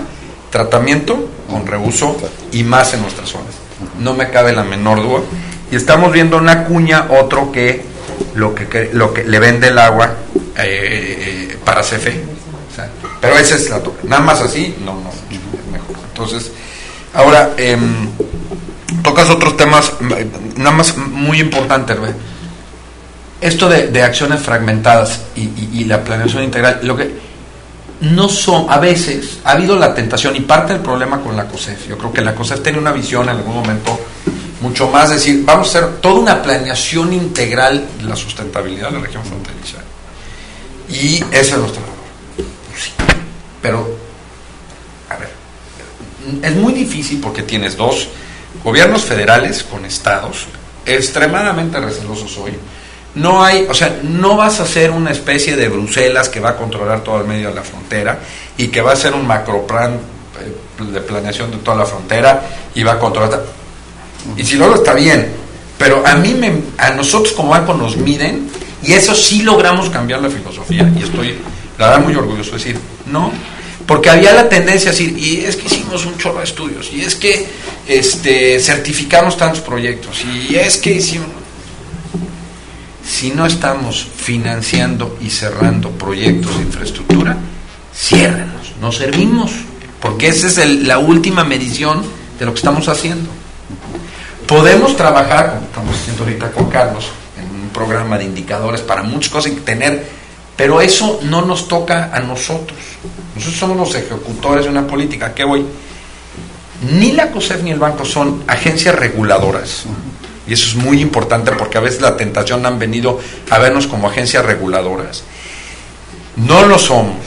tratamiento con reuso, y más en nuestras zonas. No me cabe la menor duda. Y estamos viendo una cuña, otro que lo que le vende el agua para CFE. O sea, pero esa es la toca. Nada más así, no, es mejor. Entonces, ahora tocas otros temas, nada más muy importantes, ¿ve? Esto de acciones fragmentadas y la planeación integral, lo que no son, a veces ha habido la tentación, y parte del problema con la COSEF, yo creo que la COSEF tiene una visión en algún momento mucho más, decir, vamos a hacer toda una planeación integral de la sustentabilidad de la región fronteriza, y ese es nuestro valor. Sí, pero a ver, es muy difícil porque tienes 2 gobiernos federales con estados extremadamente recelosos hoy. No hay, o sea, no vas a hacer una especie de Bruselas que va a controlar todo el medio de la frontera y que va a hacer un macroplan de planeación de toda la frontera y va a controlar. Y si luego está bien, Pero a nosotros como banco nos miden, y eso sí logramos cambiar la filosofía, y estoy, la verdad, muy orgulloso de decir, no, porque había la tendencia a decir, y es que hicimos un chorro de estudios, y es que certificamos tantos proyectos, y es que hicimos... Si no estamos financiando y cerrando proyectos de infraestructura, ciérrenos, no servimos, porque esa es la última medición de lo que estamos haciendo. Podemos trabajar, como estamos haciendo ahorita con Carlos, en un programa de indicadores para muchas cosas y tener, pero eso no nos toca a nosotros. Nosotros somos los ejecutores de una política. ¿A qué voy? Ni la COSEF ni el banco son agencias reguladoras. Y eso es muy importante porque a veces la tentación han venido a vernos como agencias reguladoras. No lo somos.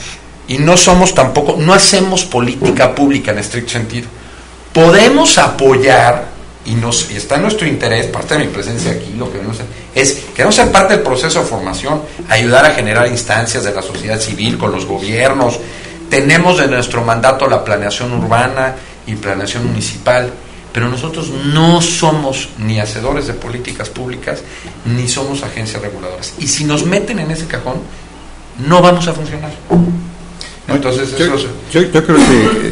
Y no somos tampoco, no hacemos política pública en estricto sentido. Podemos apoyar, y está en nuestro interés, parte de mi presencia aquí, lo que queremos hacer, es queremos ser parte del proceso de formación, ayudar a generar instancias de la sociedad civil con los gobiernos. Tenemos en nuestro mandato la planeación urbana y planeación municipal, pero nosotros no somos ni hacedores de políticas públicas, ni somos agencias reguladoras. Y si nos meten en ese cajón, no vamos a funcionar. Entonces, yo creo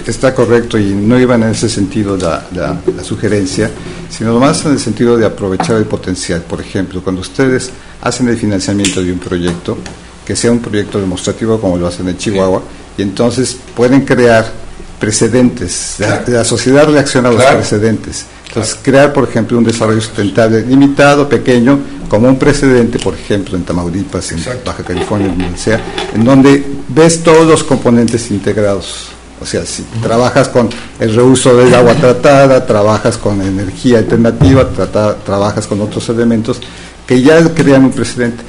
que está correcto y no iba en ese sentido la sugerencia, sino más en el sentido de aprovechar el potencial. Por ejemplo, cuando ustedes hacen el financiamiento de un proyecto, que sea un proyecto demostrativo como lo hacen en Chihuahua, y entonces pueden crear precedentes, la sociedad reacciona a los precedentes. Entonces, crear, por ejemplo, un desarrollo sustentable limitado, pequeño, como un precedente, por ejemplo, en Tamaulipas, en Baja California, donde sea, en donde ves todos los componentes integrados. O sea, si trabajas con el reuso del agua tratada, trabajas con energía alternativa, trabajas con otros elementos que ya crean un precedente.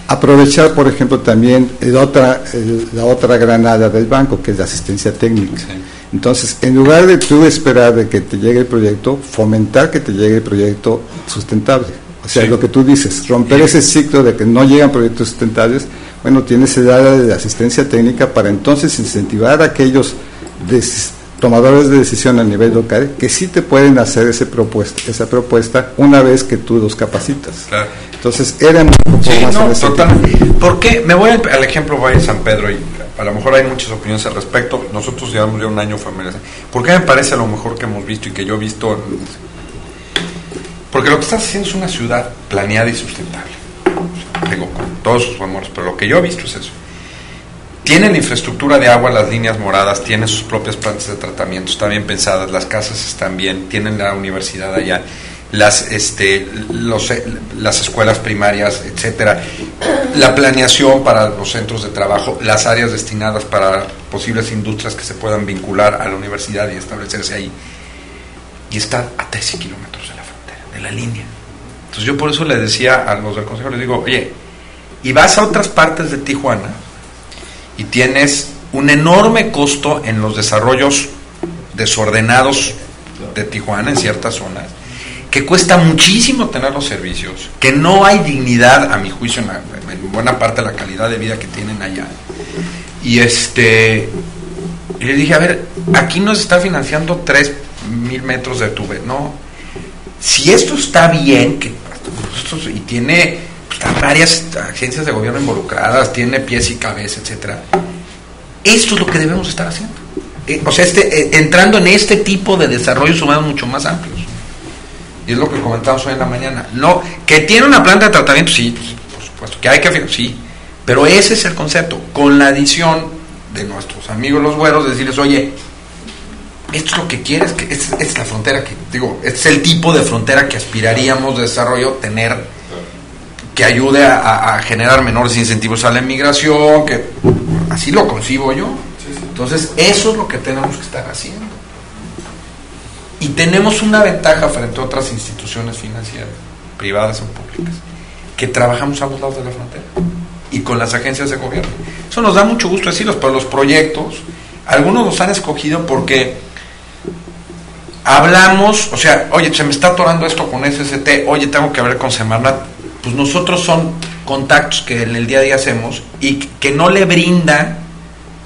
Aprovechar, por ejemplo, también la otra granada del banco, que es la asistencia técnica. Sí. Entonces, en lugar de tú esperar de que te llegue el proyecto, fomentar que te llegue el proyecto sustentable. O sea, lo que tú dices, romper ese ciclo de que no llegan proyectos sustentables. Bueno, tienes el área de asistencia técnica para entonces incentivar a aquellos tomadores de decisión a nivel local que sí te pueden hacer esa propuesta una vez que tú los capacitas. Claro. Entonces, era un poco más en ese totalmente. ¿Por qué? Me voy al ejemplo Valle San Pedro, y a lo mejor hay muchas opiniones al respecto. Nosotros llevamos ya un año familiares. ¿Por qué me parece lo mejor que hemos visto y que yo he visto? Porque lo que estás haciendo es una ciudad planeada y sustentable. Digo, con todos sus amores, pero lo que yo he visto es eso. Tiene la infraestructura de agua, las líneas moradas, tiene sus propias plantas de tratamiento, están bien pensadas, las casas están bien, tienen la universidad allá, las escuelas primarias, etcétera, la planeación para los centros de trabajo, las áreas destinadas para posibles industrias que se puedan vincular a la universidad y establecerse ahí, y está a 13 kilómetros de la frontera, de la línea. Entonces yo por eso les decía a los del consejo, les digo, oye, y vas a otras partes de Tijuana y tienes un enorme costo en los desarrollos desordenados de Tijuana en ciertas zonas, que cuesta muchísimo tener los servicios, que no hay dignidad, a mi juicio, en buena parte de la calidad de vida que tienen allá. Y le dije, a ver, aquí nos está financiando 3,000 metros de tube, no, si esto está bien, y tiene varias agencias de gobierno involucradas, tiene pies y cabeza, etcétera, esto es lo que debemos estar haciendo. O sea, entrando en este tipo de desarrollos humanos mucho más amplios. Y es lo que comentamos hoy en la mañana. No, que tiene una planta de tratamiento, sí, por supuesto, que hay que, sí, pero ese es el concepto, con la adición de nuestros amigos los güeros, decirles, oye, esto es lo que quieres, que es la frontera que, digo, este es el tipo de frontera que aspiraríamos de desarrollo tener, que ayude a generar menores incentivos a la inmigración, que así lo concibo yo. Entonces, eso es lo que tenemos que estar haciendo. Y tenemos una ventaja frente a otras instituciones financieras, privadas o públicas, que trabajamos a los lados de la frontera y con las agencias de gobierno. Eso nos da mucho gusto decirlos, pero los proyectos, algunos los han escogido porque hablamos, o sea, oye, se me está atorando esto con SST, oye, tengo que hablar con Semarnat. Pues nosotros son contactos que en el día a día hacemos y que no le brinda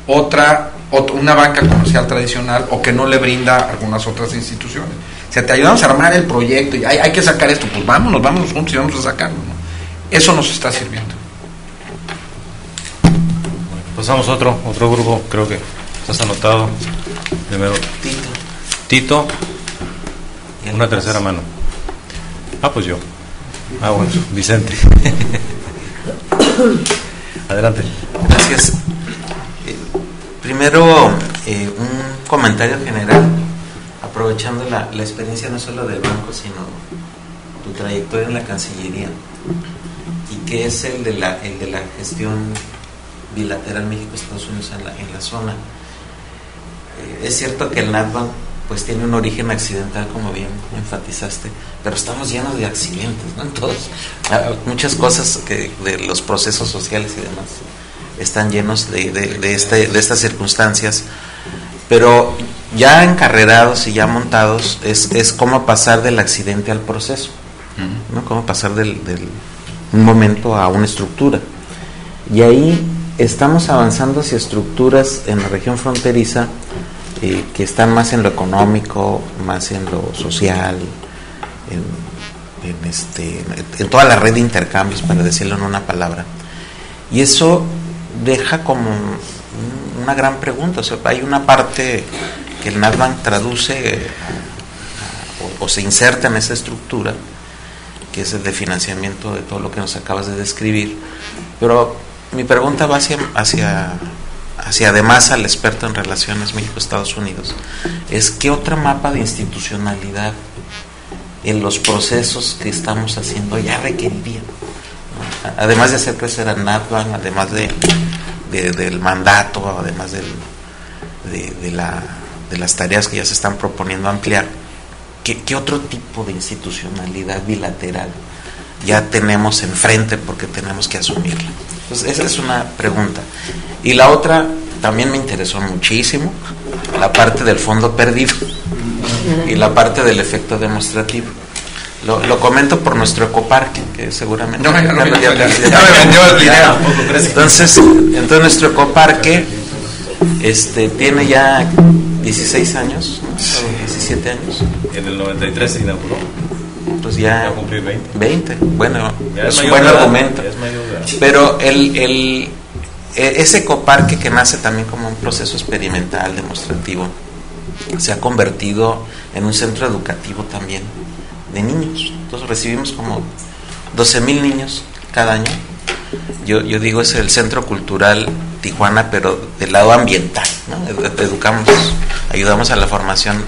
una banca comercial tradicional o que no le brinda algunas otras instituciones. O sea, te ayudamos a armar el proyecto y hay que sacar esto, pues vámonos juntos y vamos a sacarlo, ¿no? Eso nos está sirviendo. Pasamos a otro grupo, creo que estás anotado. Primero Tito. Una tercera mano. Pues yo. Bueno, Vicente. Adelante. Gracias. Primero, un comentario general, aprovechando la experiencia no solo del banco, sino tu trayectoria en la Cancillería, y que es el de la gestión bilateral México-Estados Unidos en la zona. Es cierto que el NatBank pues tiene un origen accidental, como bien enfatizaste, pero estamos llenos de accidentes, ¿no? Entonces, muchas cosas de los procesos sociales y demás están llenos de estas circunstancias, pero ya encarrerados y ya montados es cómo pasar del accidente al proceso, ¿no? Cómo pasar de un momento a una estructura, y ahí estamos avanzando hacia estructuras en la región fronteriza que están más en lo económico, más en lo social, en toda la red de intercambios, para decirlo en una palabra. Y eso deja como una gran pregunta. O sea, hay una parte que el NatBank traduce o se inserta en esa estructura, que es el de financiamiento de todo lo que nos acabas de describir, pero mi pregunta va hacia además al experto en relaciones México-Estados Unidos, es ¿qué otro mapa de institucionalidad en los procesos que estamos haciendo ya requerirían, ¿no? Además de hacer crecer al NatBank, además del mandato, además de las tareas que ya se están proponiendo ampliar, ¿qué otro tipo de institucionalidad bilateral ya tenemos enfrente porque tenemos que asumirla? Entonces, esa es una pregunta. Y la otra, también me interesó muchísimo, la parte del fondo perdido y la parte del efecto demostrativo. Lo comento por nuestro ecoparque, que seguramente ya me vendió el dinero. Entonces nuestro ecoparque tiene ya 16 años, ¿no? 17 años. En el 93 se inauguró. Pues ya cumplí 20. Bueno, ya es un buen argumento. Ya pero ese ecoparque, que nace también como un proceso experimental, demostrativo, se ha convertido en un centro educativo también de niños. Entonces recibimos como 12,000 niños cada año. Yo digo, es el Centro Cultural Tijuana, pero del lado ambiental, ¿no? Ayudamos a la formación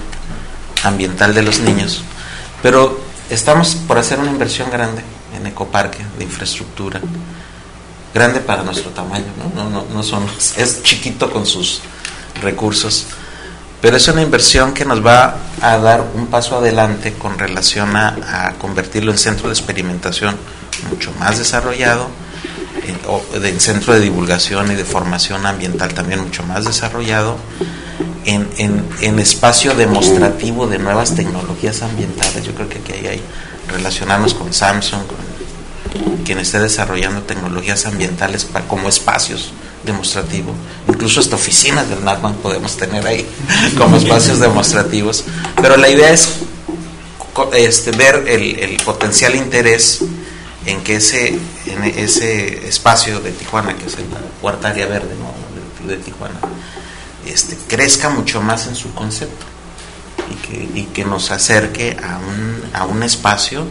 ambiental de los niños, pero estamos por hacer una inversión grande en ecoparque de infraestructura, grande para nuestro tamaño, es chiquito con sus recursos, pero es una inversión que nos va a dar un paso adelante con relación a convertirlo en centro de experimentación mucho más desarrollado, en centro de divulgación y de formación ambiental también mucho más desarrollado, en espacio demostrativo de nuevas tecnologías ambientales. Yo creo que aquí hay relacionarnos con Samsung, con quien esté desarrollando tecnologías ambientales como espacios demostrativos. Incluso hasta oficinas del NatBank podemos tener ahí como espacios demostrativos. Pero la idea es ver el potencial interés en que ese espacio de Tijuana, que es la cuarta área verde, ¿no?, de Tijuana, crezca mucho más en su concepto y que nos acerque a un espacio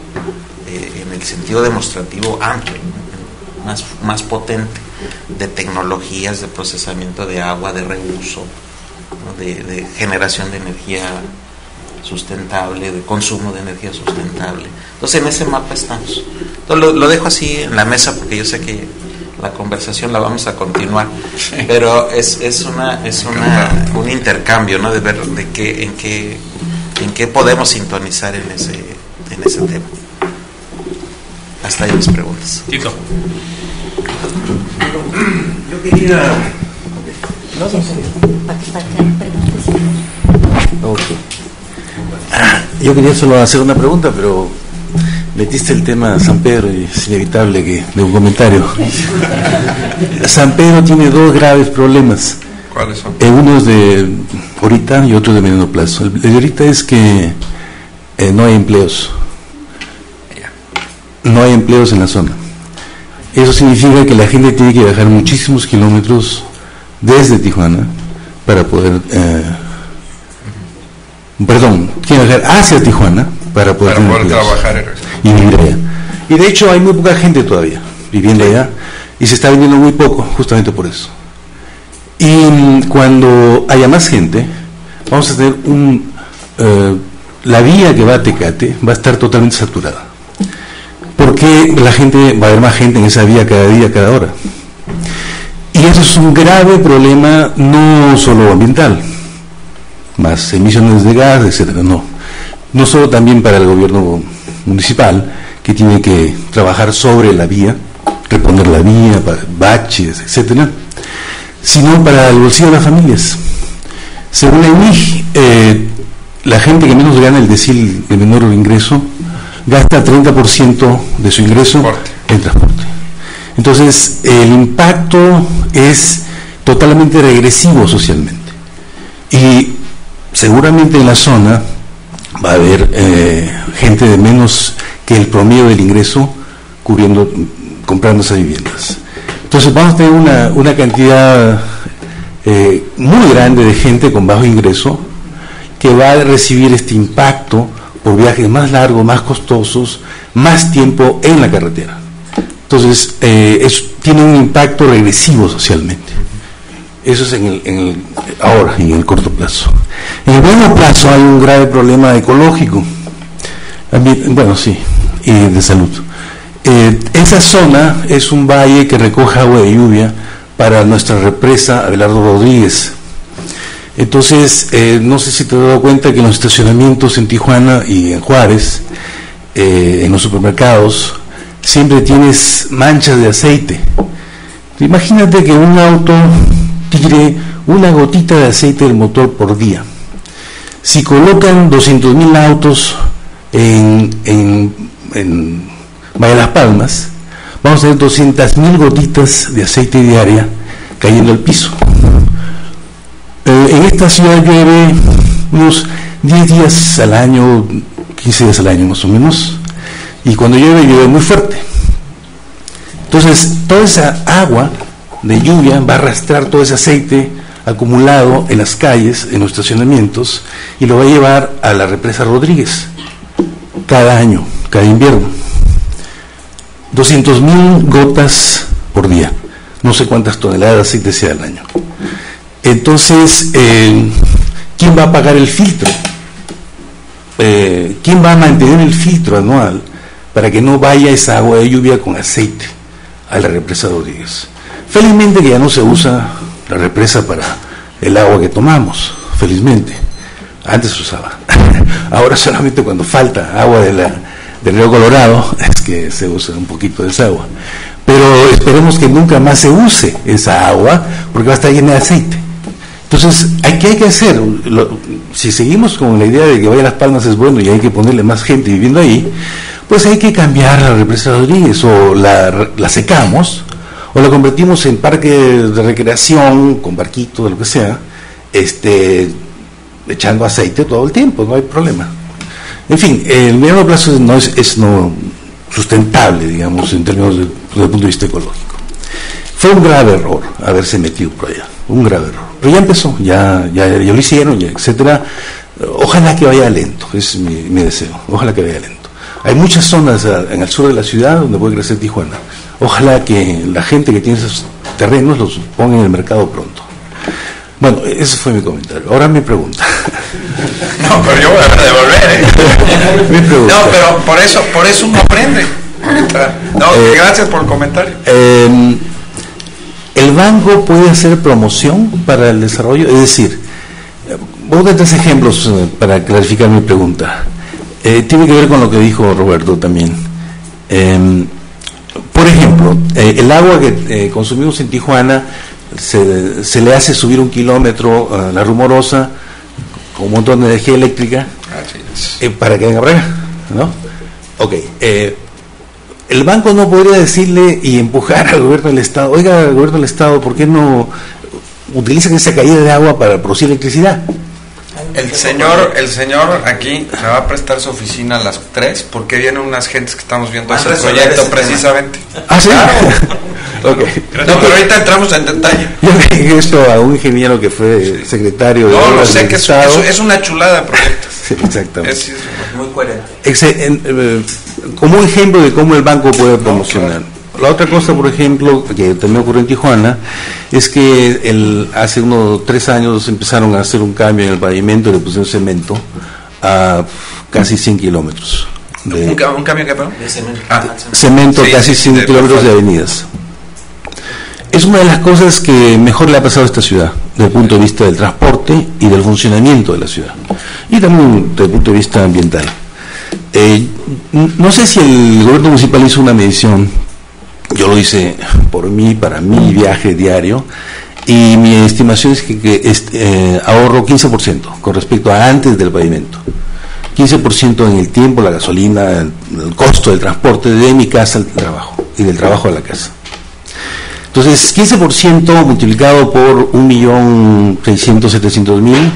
en el sentido demostrativo amplio, ¿no?, más potente, de tecnologías de procesamiento de agua, de reuso, ¿no?, de generación de energía sustentable, de consumo de energía sustentable. Entonces en ese mapa estamos. Entonces lo dejo así en la mesa porque yo sé que la conversación la vamos a continuar, sí, pero es un intercambio, ¿no?, de ver en qué podemos sintonizar en ese tema. Hasta ahí mis preguntas. Tito. Yo quería... Yo quería solo hacer una pregunta, pero metiste el tema San Pedro y es inevitable que de un comentario. San Pedro tiene dos graves problemas. ¿Cuáles son? Uno es de ahorita y otro de mediano plazo. El de ahorita es que no hay empleos. No hay empleos en la zona. Eso significa que la gente tiene que viajar muchísimos kilómetros desde Tijuana para poder, tiene que viajar hacia Tijuana para poder trabajar y vivir allá. Y de hecho hay muy poca gente todavía viviendo allá y se está vendiendo muy poco justamente por eso. Y cuando haya más gente, vamos a tener la vía que va a Tecate va a estar totalmente saturada, porque va a haber más gente en esa vía cada día, cada hora. Y eso es un grave problema, no solo ambiental, más emisiones de gas, etcétera, no solo también para el gobierno municipal, que tiene que trabajar sobre la vía, reponer la vía, baches, etcétera, sino para el bolsillo de las familias. Según el INEGI, la gente que menos gana el decil de menor ingreso gasta 30% de su ingreso en transporte. Entonces, el impacto es totalmente regresivo socialmente. Y seguramente en la zona va a haber gente de menos que el promedio del ingreso comprando esas viviendas. Entonces vamos a tener una cantidad muy grande de gente con bajo ingreso que va a recibir este impacto por viajes más largos, más costosos, más tiempo en la carretera. Entonces, eso tiene un impacto regresivo socialmente. Eso es ahora, en el corto plazo. En el largo plazo hay un grave problema ecológico, y de salud. Esa zona es un valle que recoge agua de lluvia para nuestra represa Abelardo Rodríguez. Entonces, no sé si te has dado cuenta que en los estacionamientos en Tijuana y en Juárez, en los supermercados, siempre tienes manchas de aceite. Imagínate que un auto tire una gotita de aceite del motor por día. Si colocan 200,000 autos en Valle de las Palmas, vamos a tener 200,000 gotitas de aceite diaria cayendo al piso. En esta ciudad llueve unos 10 días al año, 15 días al año más o menos, y cuando llueve muy fuerte. Entonces, toda esa agua de lluvia va a arrastrar todo ese aceite acumulado en las calles, en los estacionamientos, y lo va a llevar a la represa Rodríguez cada año, cada invierno. 200,000 gotas por día, no sé cuántas toneladas de aceite sea al año. Entonces, ¿quién va a pagar el filtro? ¿Quién va a mantener el filtro anual para que no vaya esa agua de lluvia con aceite a la represa Rodríguez? Felizmente que ya no se usa la represa para el agua que tomamos, felizmente. Antes se usaba. Ahora solamente cuando falta agua del río Colorado es que se usa un poquito de esa agua. Pero esperemos que nunca más se use esa agua porque va a estar llena de aceite. Entonces, ¿qué hay que hacer? Si seguimos con la idea de que Valle de las Palmas es bueno y hay que ponerle más gente viviendo ahí, pues hay que cambiar la represa Rodríguez, o la secamos, o la convertimos en parque de recreación, con barquito, de lo que sea, echando aceite todo el tiempo, no hay problema. En fin, el mediano plazo no es no sustentable, digamos, en términos desde el punto de vista ecológico. Fue un grave error haberse metido por allá, un grave error. Pero ya empezó, ya lo hicieron, etcétera. Ojalá que vaya lento, es mi deseo, ojalá que vaya lento. Hay muchas zonas en el sur de la ciudad donde puede crecer Tijuana. Ojalá que la gente que tiene esos terrenos los ponga en el mercado pronto. Bueno, ese fue mi comentario. Ahora mi pregunta. No, pero yo voy a devolver. Mi pregunta. No, pero por eso uno aprende. No, gracias por el comentario. ¿El banco puede hacer promoción para el desarrollo? Es decir, voy a dar 3 ejemplos para clarificar mi pregunta. Tiene que ver con lo que dijo Roberto también. Por ejemplo, el agua que consumimos en Tijuana se le hace subir 1 kilómetro a la Rumorosa con un montón de energía eléctrica para que venga para acá, ¿no? Ok. El banco no podría decirle y empujar al gobierno del Estado: oiga, gobierno del Estado, ¿por qué no utilizan esa caída de agua para producir electricidad? El señor aquí me va a prestar su oficina a las 3 porque vienen unas gentes que estamos viendo ese proyecto precisamente. ¿Ah, sí? Okay. No, pero ahorita entramos en detalle. Yo le dije esto a un ingeniero que fue secretario de No, lo sé, que Estado. es una chulada de proyecto. Sí, exactamente. Es muy coherente. Como un ejemplo de cómo el banco puede promocionar. La otra cosa, por ejemplo, que también ocurrió en Tijuana, es que hace unos 3 años empezaron a hacer un cambio en el pavimento y le pusieron cemento a casi 100 kilómetros. ¿Un cambio que perdón? De cemento. Cemento, sí, casi 100 kilómetros de avenidas. Es una de las cosas que mejor le ha pasado a esta ciudad, desde el punto de vista del transporte y del funcionamiento de la ciudad, y también desde el punto de vista ambiental. No sé si el gobierno municipal hizo una medición. Yo lo hice por mí, para mi viaje diario, y mi estimación es que ahorro 15% con respecto a antes del pavimento. 15% en el tiempo, la gasolina, el costo del transporte de mi casa al trabajo y del trabajo a la casa. Entonces, 15% multiplicado por 1.600.000-700.000,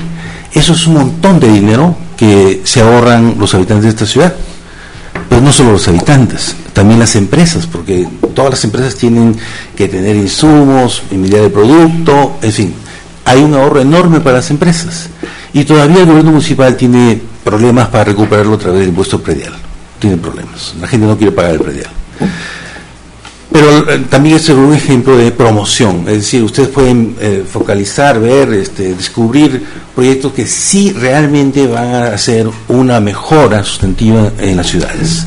eso es un montón de dinero que se ahorran los habitantes de esta ciudad. Pero no solo los habitantes, también las empresas, porque todas las empresas tienen que tener insumos, medida de producto, en fin, hay un ahorro enorme para las empresas. Y todavía el gobierno municipal tiene problemas para recuperarlo a través del impuesto predial. Tiene problemas, la gente no quiere pagar el predial. Pero también es un ejemplo de promoción, es decir, ustedes pueden focalizar, ver, descubrir proyectos que sí realmente van a hacer una mejora sustantiva en las ciudades.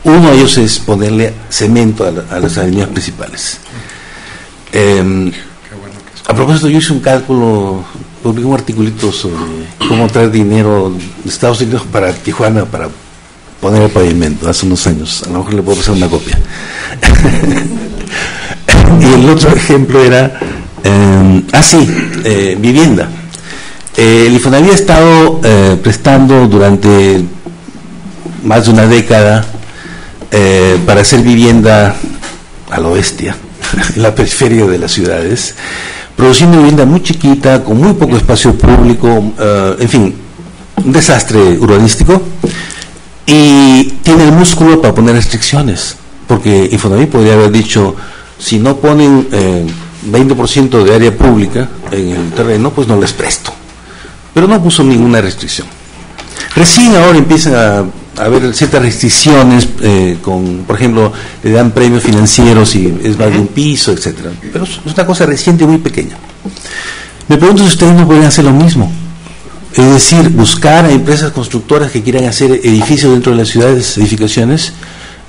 Uno de ellos es ponerle cemento a las avenidas principales. A propósito, yo hice un cálculo, publiqué un articulito sobre cómo traer dinero de Estados Unidos para Tijuana para poner el pavimento hace unos años. A lo mejor le puedo pasar una copia. Y el otro ejemplo era vivienda. El Infonavit ha estado prestando durante más de una década para hacer vivienda a lo bestia en la periferia de las ciudades, produciendo vivienda muy chiquita, con muy poco espacio público, en fin, un desastre urbanístico. Y tiene el músculo para poner restricciones, porque Infonavit podría haber dicho, si no ponen 20% de área pública en el terreno, pues no les presto. Pero no puso ninguna restricción. Recién ahora empiezan a haber ciertas restricciones, por ejemplo, le dan premios financieros y es más de un piso, etcétera. Pero es una cosa reciente y muy pequeña. Me pregunto si ustedes no podrían hacer lo mismo. Es decir, buscar a empresas constructoras que quieran hacer edificios dentro de las ciudades, edificaciones.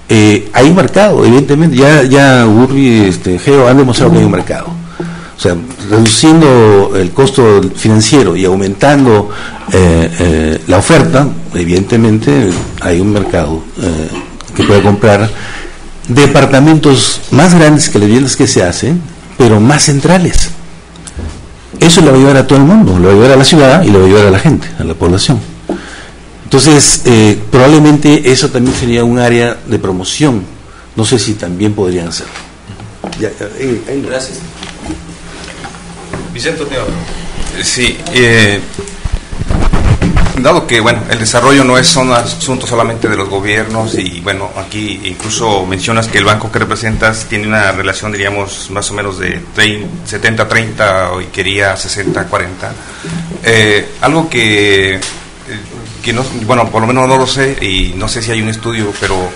Hay un mercado, evidentemente. Ya Urbi, Geo han demostrado que hay un mercado. O sea, reduciendo el costo financiero y aumentando la oferta, evidentemente hay un mercado que puede comprar departamentos más grandes que las viviendas que se hacen, pero más centrales. Eso le va a ayudar a todo el mundo, le va a ayudar a la ciudad y le va a ayudar a la gente, a la población. Entonces, probablemente eso también sería un área de promoción. No sé si también podrían hacerlo. Gracias. Vicente Teodoro. Sí, dado que el desarrollo no es un asunto solamente de los gobiernos, y aquí incluso mencionas que el banco que representas tiene una relación, diríamos, más o menos de 70-30 y quería 60-40. Algo que no, por lo menos no lo sé, y no sé si hay un estudio, pero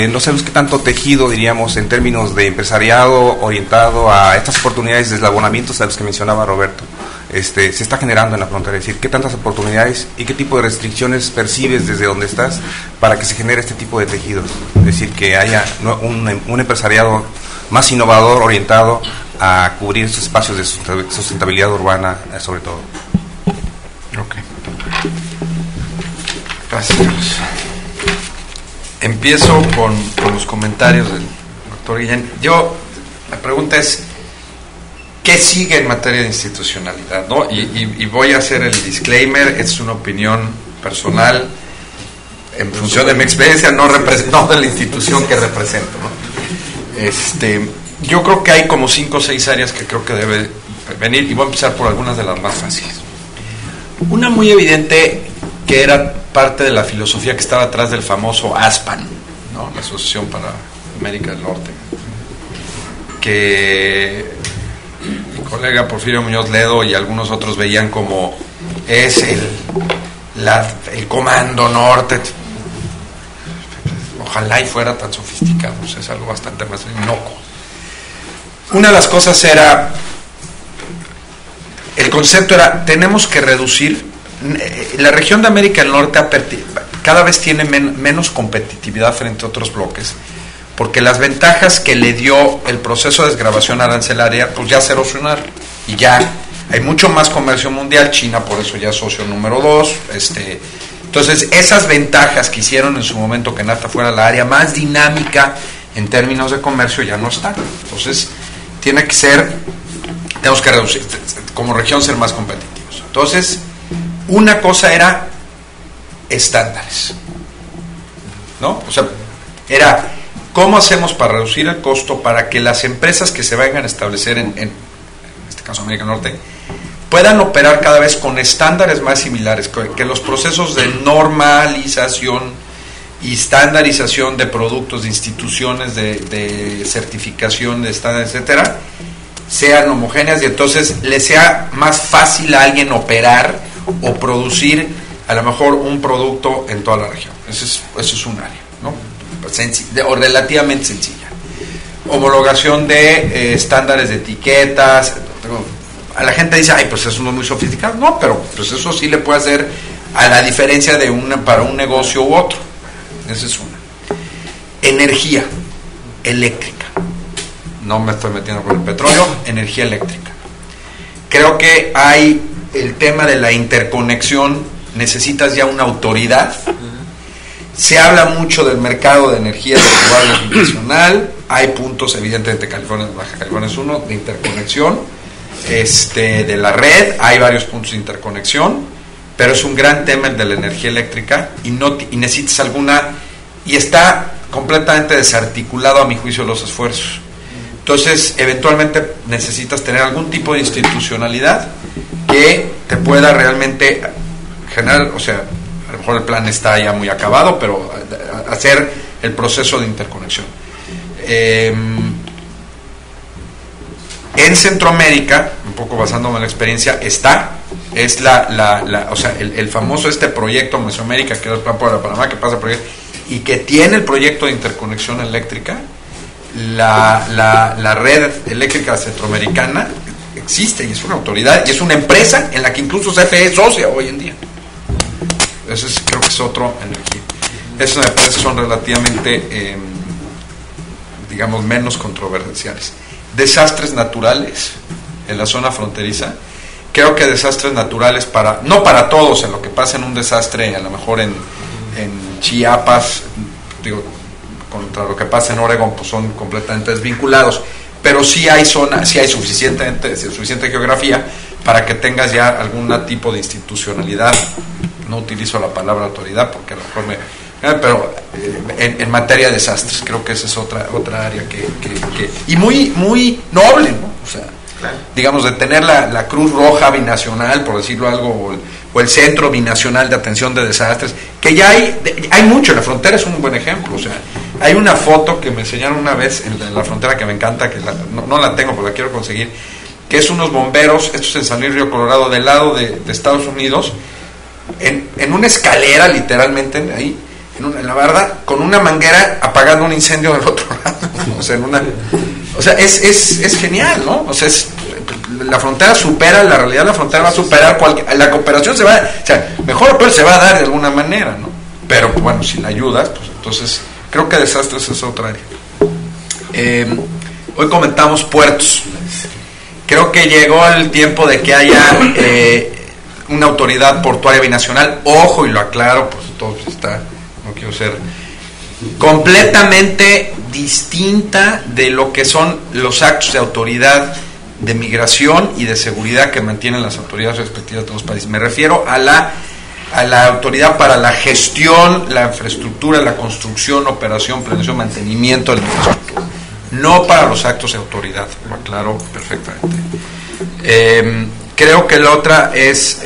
no sabemos qué tanto tejido, diríamos, en términos de empresariado orientado a estas oportunidades de eslabonamientos a los que mencionaba Roberto, se está generando en la frontera. Es decir, qué tantas oportunidades y qué tipo de restricciones percibes desde donde estás para que se genere este tipo de tejidos. Es decir, que haya un empresariado más innovador, orientado a cubrir estos espacios de sustentabilidad urbana, sobre todo. Ok. Gracias. Empiezo con los comentarios del doctor Guillén. La pregunta es, ¿qué sigue en materia de institucionalidad? ¿No? Y voy a hacer el disclaimer, es una opinión personal en función de mi experiencia, no de la institución que represento, ¿no? Yo creo que hay como 5 o 6 áreas que creo que debe venir, y voy a empezar por algunas de las más fáciles. Una muy evidente que era parte de la filosofía que estaba atrás del famoso ASPAN, ¿no? La Asociación para América del Norte, que mi colega Porfirio Muñoz Ledo y algunos otros veían como es el Comando Norte. Ojalá y fuera tan sofisticado, o sea, es algo bastante más inocuo. Una de las cosas era, el concepto era, tenemos que reducir, la región de América del Norte cada vez tiene menos competitividad frente a otros bloques, porque las ventajas que le dio el proceso de desgravación arancelaria, pues ya se erosionaron, y ya hay mucho más comercio mundial. China por eso ya es socio número 2, entonces esas ventajas que hicieron en su momento que NAFTA fuera la área más dinámica en términos de comercio ya no están. Entonces tenemos que reducir, como región ser más competitivos. Entonces, una cosa era estándares, ¿no? O sea, era cómo hacemos para reducir el costo para que las empresas que se vayan a establecer en este caso América del Norte puedan operar cada vez con estándares más similares, que los procesos de normalización y estandarización de productos, de instituciones, de certificación, de estándares, etcétera, sean homogéneas, y entonces le sea más fácil a alguien operar o producir a lo mejor un producto en toda la región. Eso es un área, ¿no? O relativamente sencilla. Homologación de estándares de etiquetas. A la gente dice, ay, pues eso no es muy sofisticado. No, pero pues eso sí le puede hacer a la diferencia de para un negocio u otro. Esa es una. Energía eléctrica. No me estoy metiendo con el petróleo, energía eléctrica. Creo que hay el tema de la interconexión, necesitas ya una autoridad. Se habla mucho del mercado de energía renovable nacional, hay puntos, evidentemente California, Baja California es uno, de interconexión, de la red, hay varios puntos de interconexión, pero es un gran tema el de la energía eléctrica y necesitas alguna, y está completamente desarticulado a mi juicio los esfuerzos. Entonces, eventualmente necesitas tener algún tipo de institucionalidad que te pueda realmente generar, o sea, a lo mejor el plan está ya muy acabado, pero hacer el proceso de interconexión. En Centroamérica, un poco basándome en la experiencia, es o sea, el famoso proyecto Mesoamérica, que es el plan para Panamá, que pasa por ahí, y que tiene el proyecto de interconexión eléctrica. La red eléctrica centroamericana existe y es una autoridad y es una empresa en la que incluso CFE es socia hoy en día. Eso creo que es otro energía. Esas empresas son relativamente, digamos, menos controversiales. Desastres naturales en la zona fronteriza. Creo que desastres naturales no para todos, en lo que pasa en un desastre, a lo mejor en Chiapas, digo, contra lo que pasa en Oregón, pues son completamente desvinculados, pero sí hay suficiente geografía para que tengas ya algún tipo de institucionalidad. No utilizo la palabra autoridad porque a lo mejor pero en materia de desastres creo que esa es otra área que y muy noble, ¿no? O sea, claro, digamos, de tener la Cruz Roja binacional, por decirlo algo, o el Centro Binacional de Atención de Desastres, que ya hay mucho. La frontera es un buen ejemplo. O sea, hay una foto que me enseñaron una vez en la frontera que me encanta, que no la tengo, pero la quiero conseguir, que es unos bomberos, esto es en San Luis Río Colorado, del lado de Estados Unidos, en una escalera, literalmente, ahí, en la barda, con una manguera apagando un incendio del otro lado. O sea, es genial, ¿no? O sea, la frontera supera, la realidad, la frontera va a superar la cooperación, o sea, mejor o peor se va a dar de alguna manera, ¿no? Pero bueno, si la ayudas, pues entonces creo que desastres es otra área. Hoy comentamos puertos. Creo que llegó el tiempo de que haya una autoridad portuaria binacional. Ojo, y lo aclaro, pues todo está, no quiero ser completamente distinta de lo que son los actos de autoridad de migración y de seguridad que mantienen las autoridades respectivas de los países. Me refiero a la autoridad para la gestión, la infraestructura, la construcción, operación, planeación, mantenimiento de la infraestructura, no para los actos de autoridad, lo aclaro perfectamente. Creo que la otra es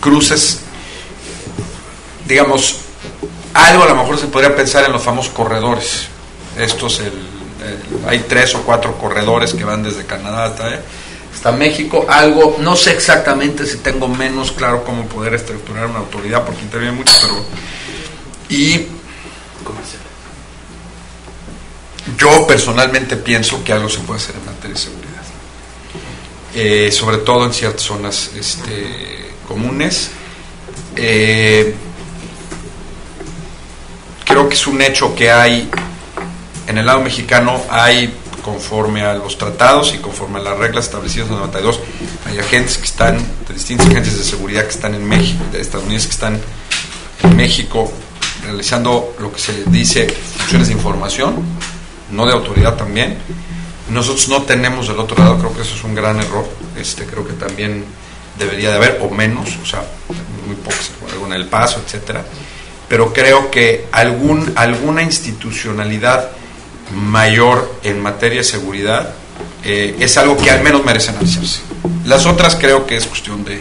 cruces, digamos, algo a lo mejor se podría pensar en los famosos corredores. Estos, hay 3 o 4 corredores que van desde Canadá hasta México. Algo, no sé exactamente si tengo menos claro cómo poder estructurar una autoridad, porque interviene mucho, pero... Y yo personalmente pienso que algo se puede hacer en materia de seguridad, sobre todo en ciertas zonas comunes. Creo que es un hecho que hay en el lado mexicano, conforme a los tratados y conforme a las reglas establecidas en el 92, hay agentes que están, de distintas agencias de seguridad que están en México, de Estados Unidos que están en México, realizando lo que se dice funciones de información, no de autoridad también. Nosotros no tenemos del otro lado, creo que eso es un gran error. Creo que también debería de haber, o menos, o sea, muy pocos, en El Paso, etcétera. Pero creo que alguna institucionalidad mayor en materia de seguridad es algo que al menos merece analizarse. Las otras creo que es cuestión de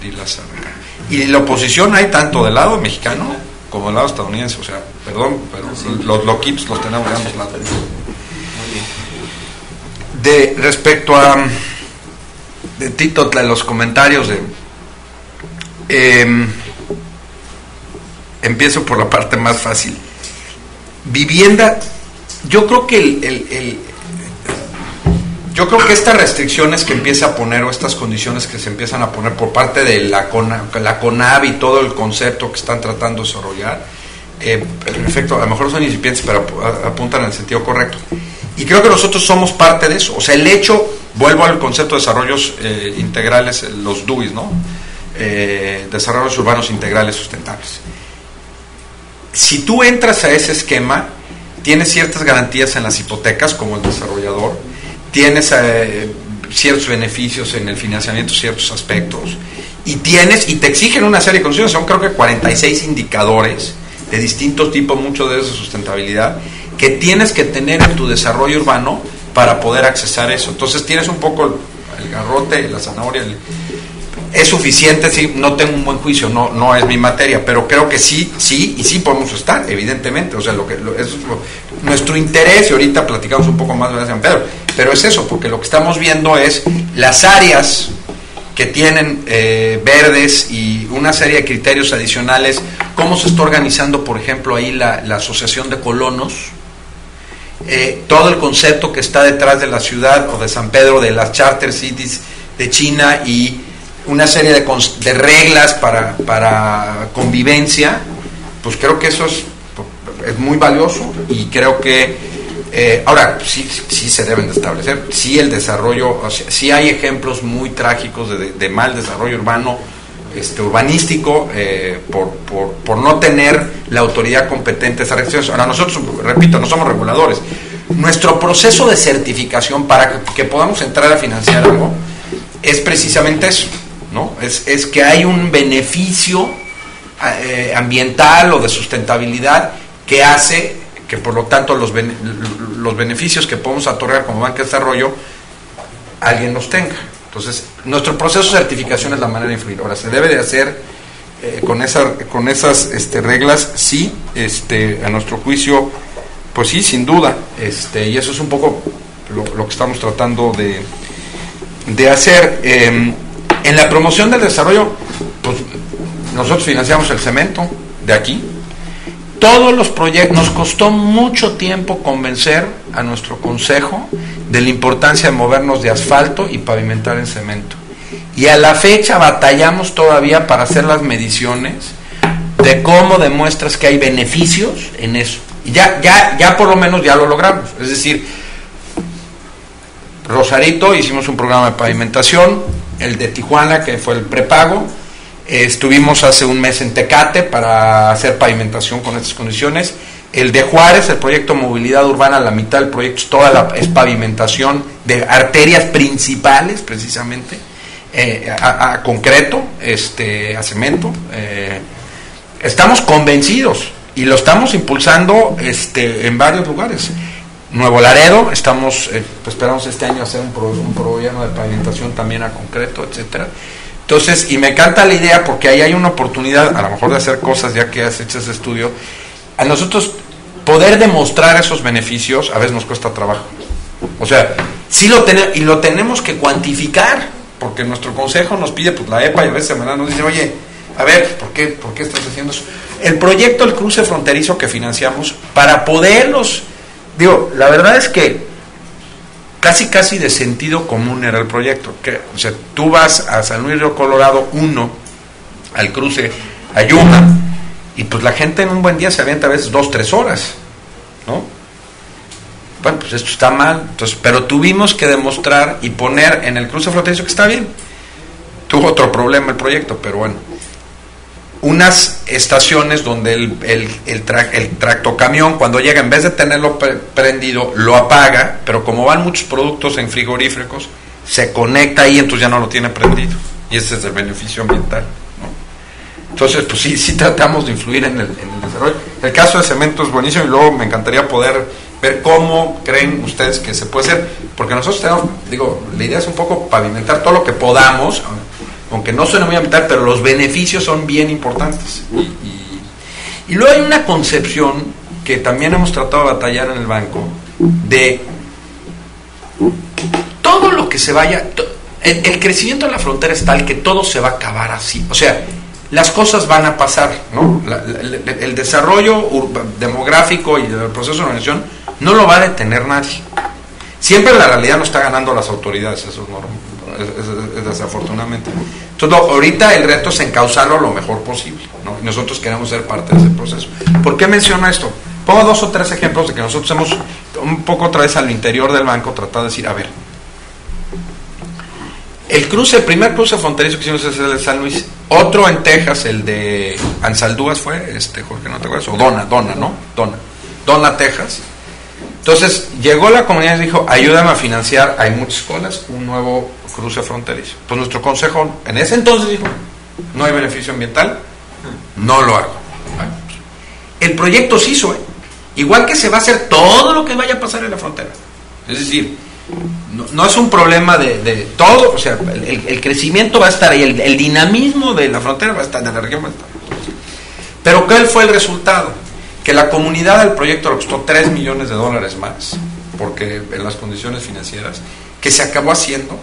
irlas a ver. Y la oposición hay tanto del lado mexicano como del lado estadounidense, o sea, perdón, pero los loquitos los tenemos de ambos lados. Respecto a de Tito, los comentarios empiezo por la parte más fácil. Vivienda, yo creo que yo creo que estas restricciones que empieza a poner, o estas condiciones que se empiezan a poner por parte de la CONAV y todo el concepto que están tratando de desarrollar, perfecto, a lo mejor son incipientes, pero apuntan en el sentido correcto. Y creo que nosotros somos parte de eso. O sea, el hecho, vuelvo al concepto de desarrollos integrales, los DUIs, ¿no? Desarrollos urbanos integrales sustentables. Si tú entras a ese esquema, tienes ciertas garantías en las hipotecas como el desarrollador, tienes ciertos beneficios en el financiamiento, ciertos aspectos, y te exigen una serie de condiciones. Son creo que 46 indicadores de distintos tipos, muchos de ellos de sustentabilidad, que tienes que tener en tu desarrollo urbano para poder accesar eso. Entonces tienes un poco el garrote, la zanahoria, es suficiente. Sí, no tengo un buen juicio, no es mi materia, pero creo que sí podemos estar, evidentemente. O sea, nuestro interés, y ahorita platicamos un poco más de San Pedro, pero es eso, porque lo que estamos viendo es las áreas que tienen verdes y una serie de criterios adicionales, cómo se está organizando, por ejemplo, ahí la Asociación de Colonos, todo el concepto que está detrás de la ciudad o de San Pedro, de las charter cities de China, y una serie de reglas para convivencia. Pues creo que eso es muy valioso, y creo que ahora sí se deben de establecer. Sí, el desarrollo, o sea, sí hay ejemplos muy trágicos de mal desarrollo urbano, urbanístico, por no tener la autoridad competente a esas restricciones. Ahora, nosotros, repito, no somos reguladores. Nuestro proceso de certificación para que podamos entrar a financiar algo es precisamente eso, ¿no? Es que hay un beneficio ambiental o de sustentabilidad que hace que, por lo tanto, los beneficios que podemos otorgar como banca de desarrollo alguien los tenga. Entonces, nuestro proceso de certificación es la manera de influir. Ahora, se debe de hacer con esas reglas, sí, a nuestro juicio, pues sí, sin duda, y eso es un poco lo que estamos tratando de hacer. En la promoción del desarrollo, pues nosotros financiamos el cemento de aquí. Todos los proyectos, nos costó mucho tiempo convencer a nuestro consejo de la importancia de movernos de asfalto y pavimentar en cemento. Y a la fecha batallamos todavía para hacer las mediciones de cómo demuestras que hay beneficios en eso. Y ya por lo menos ya lo logramos. Es decir, Rosarito, hicimos un programa de pavimentación, el de Tijuana, que fue el prepago. Estuvimos hace un mes en Tecate para hacer pavimentación con estas condiciones. El de Juárez, el proyecto Movilidad Urbana, la mitad del proyecto es pavimentación de arterias principales, precisamente, a concreto, a cemento. Estamos convencidos y lo estamos impulsando en varios lugares. Nuevo Laredo, estamos esperamos este año hacer un programa de pavimentación también a concreto, etcétera. Entonces, y me encanta la idea porque ahí hay una oportunidad, a lo mejor de hacer cosas ya que has hecho ese estudio, a nosotros poder demostrar esos beneficios a veces nos cuesta trabajo. O sea, sí lo tenemos que cuantificar, porque nuestro consejo nos pide, pues la EPA y a veces nos dice, oye, a ver, ¿por qué estás haciendo eso? El proyecto del cruce fronterizo que financiamos, para poderlos, la verdad es que casi de sentido común era el proyecto. O sea, tú vas a San Luis Río Colorado 1, al cruce a Yuma, y pues la gente en un buen día se avienta a veces 2-3 horas, ¿no? Bueno, pues esto está mal. Entonces, pero tuvimos que demostrar y poner en el cruce fronterizo que está bien. Tuvo otro problema el proyecto, pero bueno. Unas estaciones donde el tractocamión, cuando llega, en vez de tenerlo prendido, lo apaga, pero como van muchos productos en frigoríficos, se conecta ahí, entonces ya no lo tiene prendido. Y ese es el beneficio ambiental, ¿no? Entonces, pues sí tratamos de influir en el desarrollo. El caso de cemento es buenísimo y luego me encantaría poder ver cómo creen ustedes que se puede hacer, porque nosotros tenemos, la idea es un poco pavimentar todo lo que podamos, aunque no suene muy ambiental, pero los beneficios son bien importantes. Y luego hay una concepción que también hemos tratado de batallar en el banco, de todo lo que se vaya, el crecimiento de la frontera es tal que todo se va a acabar así, o sea, las cosas van a pasar, ¿no? El desarrollo demográfico y el proceso de organización no lo va a detener nadie. Siempre la realidad no está ganando las autoridades, eso es desafortunadamente. Entonces, ahorita el reto es encauzarlo lo mejor posible, ¿no? Y nosotros queremos ser parte de ese proceso. ¿Por qué menciono esto? Pongo 2 o 3 ejemplos de que nosotros hemos un poco otra vez al interior del banco tratado de decir, a ver, el primer cruce fronterizo que hicimos es el de San Luis, otro en Texas, el de Ansaldúas fue, Jorge, ¿no te acuerdas? O Donna, Texas. Entonces, llegó la comunidad y dijo, ayúdame a financiar, hay muchas escuelas, un nuevo cruce fronterizo. Pues nuestro consejo, en ese entonces dijo, no hay beneficio ambiental, no lo hago. El proyecto se hizo, igual que se va a hacer todo lo que vaya a pasar en la frontera. Es decir, no es un problema de todo, o sea, el crecimiento va a estar ahí, el dinamismo de la frontera va a estar, de la región va a estar. Pero ¿cuál fue el resultado? Que la comunidad del proyecto le costó $3 millones más, porque en las condiciones financieras, que se acabó haciendo.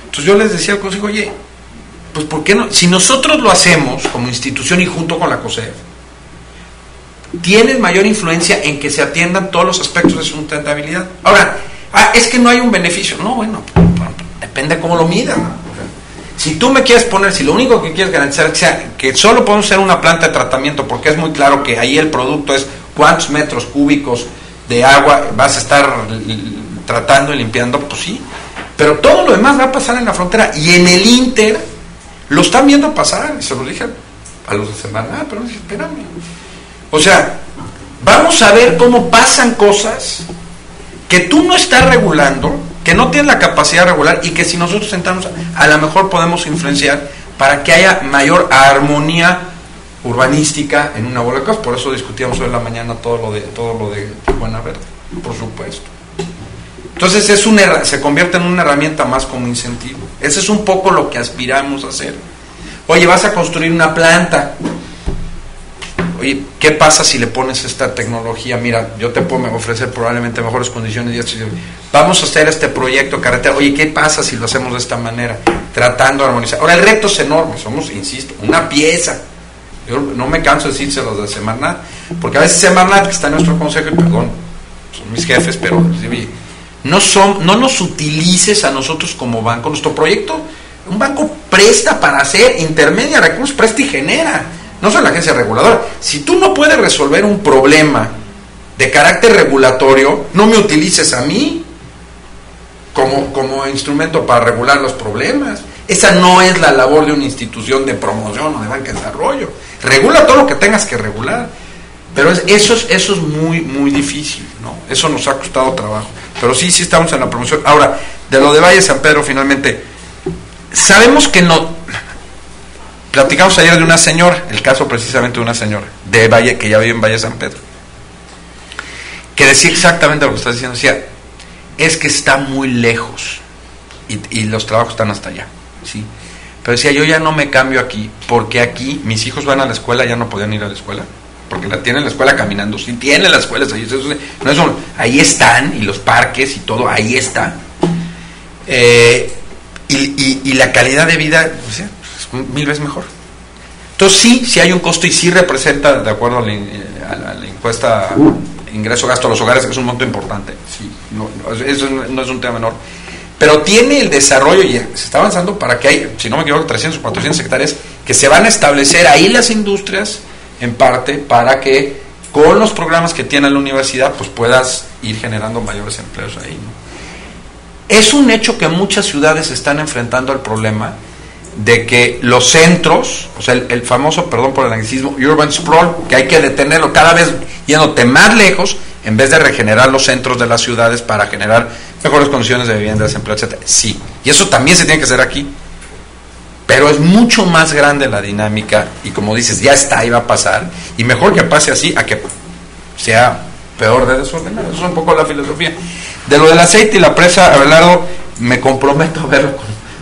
Entonces yo les decía al consejo, oye, pues ¿por qué no? Si nosotros lo hacemos como institución y junto con la COSEF, tienes mayor influencia en que se atiendan todos los aspectos de sustentabilidad. Ahora, es que no hay un beneficio. No, bueno, depende de cómo lo midan. Si tú me quieres poner, si lo único que quieres garantizar es que solo podemos hacer una planta de tratamiento, porque es muy claro que ahí el producto es cuántos metros cúbicos de agua vas a estar tratando y limpiando, pues sí. Pero todo lo demás va a pasar en la frontera. Y en el Inter lo están viendo pasar. Y se lo dije a los de Semarnat, pero dije, espérame. O sea, vamos a ver cómo pasan cosas que tú no estás regulando, que no tienes la capacidad de regular y que si nosotros sentamos a lo mejor podemos influenciar para que haya mayor armonía urbanística en una bola de cosas. Por eso discutíamos hoy en la mañana todo lo de Tijuana Verde, por supuesto. Entonces se convierte en una herramienta más como incentivo. Ese es un poco lo que aspiramos a hacer. Oye, vas a construir una planta. Oye, ¿qué pasa si le pones esta tecnología? Mira, yo te puedo ofrecer probablemente mejores condiciones. Vamos a hacer este proyecto de carretera. Oye, ¿qué pasa si lo hacemos de esta manera? Tratando de armonizar. Ahora, el reto es enorme. Somos, insisto, una pieza. Yo no me canso de decírselos de Semarnat, porque a veces Semarnat, que está en nuestro consejo, y perdón, son mis jefes, pero no nos utilices a nosotros como banco. Nuestro proyecto, un banco presta para hacer, intermedia recursos, presta y genera. No soy la agencia reguladora. Si tú no puedes resolver un problema de carácter regulatorio, no me utilices a mí como instrumento para regular los problemas. Esa no es la labor de una institución de promoción o de banca de desarrollo. Regula todo lo que tengas que regular. Pero eso es muy, muy difícil, ¿no? Eso nos ha costado trabajo. Pero sí estamos en la promoción. Ahora, de lo de Valle San Pedro, finalmente, sabemos que no... Platicamos ayer de una señora, el caso precisamente de una señora de Valle, que ya vive en Valle San Pedro, que decía exactamente lo que estás diciendo. Decía, es que está muy lejos y los trabajos están hasta allá, ¿sí? Pero decía, yo ya no me cambio aquí, porque aquí mis hijos van a la escuela, ya no podían ir a la escuela, porque tienen la escuela caminando, sí tienen las escuelas, ahí están, y los parques y todo, ahí está. Y la calidad de vida, pues, es 1000 veces mejor. Entonces sí hay un costo y sí representa, de acuerdo a la encuesta ingreso-gasto a los hogares, que es un monto importante, sí, eso no es un tema menor. Pero tiene el desarrollo, y se está avanzando para que hay, si no me equivoco, 300 o 400 hectáreas que se van a establecer ahí las industrias, en parte, para que con los programas que tiene la universidad, pues puedas ir generando mayores empleos ahí, ¿no? Es un hecho que muchas ciudades están enfrentando el problema de que los centros, o sea, el famoso, perdón por el anglicismo, urban sprawl, que hay que detenerlo cada vez yéndote más lejos, en vez de regenerar los centros de las ciudades para generar mejores condiciones de vivienda, desempleo, etcétera. Sí, y eso también se tiene que hacer aquí, pero es mucho más grande la dinámica, y como dices, ya está, y va a pasar, y mejor que pase así a que sea peor de desordenado. Eso es un poco la filosofía. De lo del aceite y la presa, Abelardo, me comprometo a verlo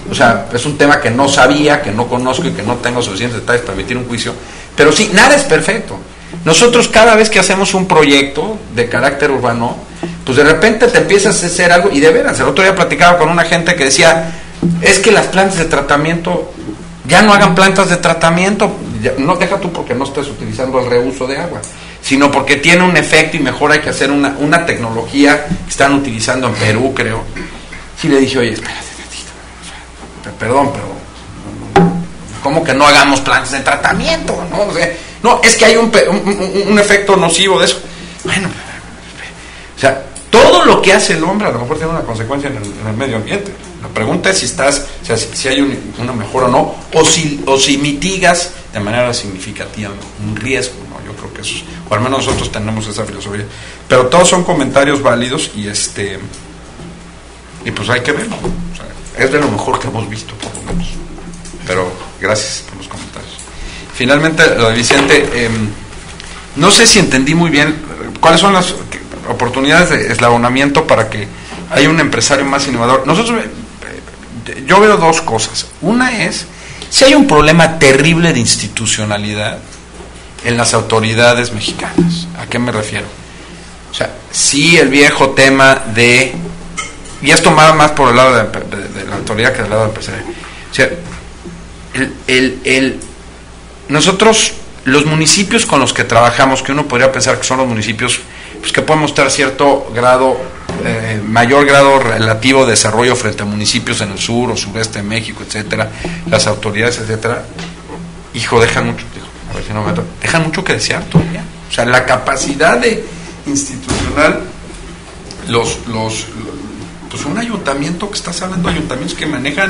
o sea, es un tema que no sabía, que no conozco y que no tengo suficientes detalles para emitir un juicio, pero sí, nada es perfecto. Nosotros cada vez que hacemos un proyecto de carácter urbano, pues de repente te empiezas a hacer algo, y de veras, el otro día platicaba con una gente que decía, es que las plantas de tratamiento, ya no hagan plantas de tratamiento, no deja tú porque no estés utilizando el reuso de agua, sino porque tiene un efecto y mejor hay que hacer una tecnología que están utilizando en Perú, creo. Sí le dije, oye, espérate, perdón, pero ¿cómo que no hagamos plantas de tratamiento? No, o sea, no, es que hay un efecto nocivo de eso. Bueno, o sea, todo lo que hace el hombre a lo mejor tiene una consecuencia en el medio ambiente. La pregunta es si hay una mejora o no, o si mitigas de manera significativa un riesgo, ¿no? Yo creo que eso, o al menos nosotros tenemos esa filosofía. Pero todos son comentarios válidos y pues hay que verlo. O sea, es de lo mejor que hemos visto, por lo menos. Pero gracias por los comentarios. Finalmente, lo de Vicente, no sé si entendí muy bien cuáles son las oportunidades de eslabonamiento para que haya un empresario más innovador. Yo veo dos cosas. Una es, si hay un problema terrible de institucionalidad en las autoridades mexicanas. ¿A qué me refiero? O sea, sí, el viejo tema de, y esto más por el lado de la autoridad que del lado empresarial. O sea, nosotros, los municipios con los que trabajamos, que uno podría pensar que son los municipios pues que pueden mostrar cierto grado, mayor grado relativo de desarrollo frente a municipios en el sur o sureste de México, etcétera, las autoridades, etcétera, dejan mucho que desear todavía. O sea, la capacidad institucional, pues un ayuntamiento, que estás hablando de ayuntamientos que manejan,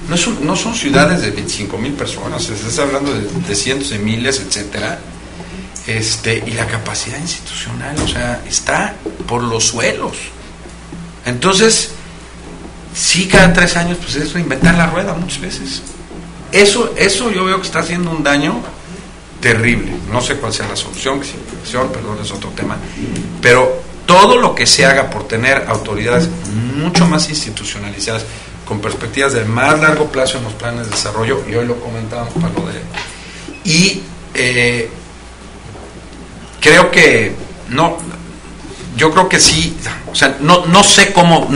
no son ciudades de 25,000 personas, estás hablando de cientos de miles, etcétera, y la capacidad institucional, o sea, está por los suelos. Entonces, sí, cada 3 años, pues es reinventar la rueda muchas veces. Eso yo veo que está haciendo un daño terrible. No sé cuál sea la solución, perdón, es otro tema, pero todo lo que se haga por tener autoridades mucho más institucionalizadas, con perspectivas de más largo plazo en los planes de desarrollo, y hoy lo comentábamos para lo de... Y creo que no, yo creo que sí, o sea, no sé cómo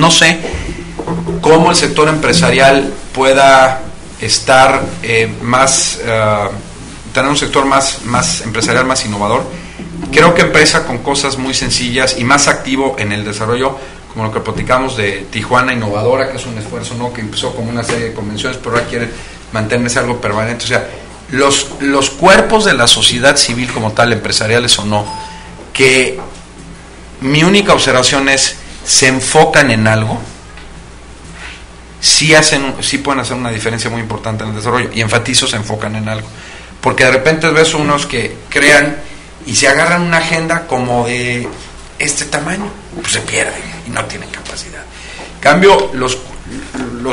el sector empresarial pueda estar tener un sector más empresarial, más innovador. Creo que empieza con cosas muy sencillas y más activo en el desarrollo, como lo que platicamos de Tijuana Innovadora, que es un esfuerzo, ¿no?, que empezó como una serie de convenciones, pero ahora quiere mantenerse algo permanente. O sea, los cuerpos de la sociedad civil como tal, empresariales o no, que mi única observación es, se enfocan en algo, sí pueden hacer una diferencia muy importante en el desarrollo, y enfatizo, se enfocan en algo, porque de repente ves unos que crean y se agarran una agenda como de este tamaño, pues se pierden y no tienen capacidad. En cambio, los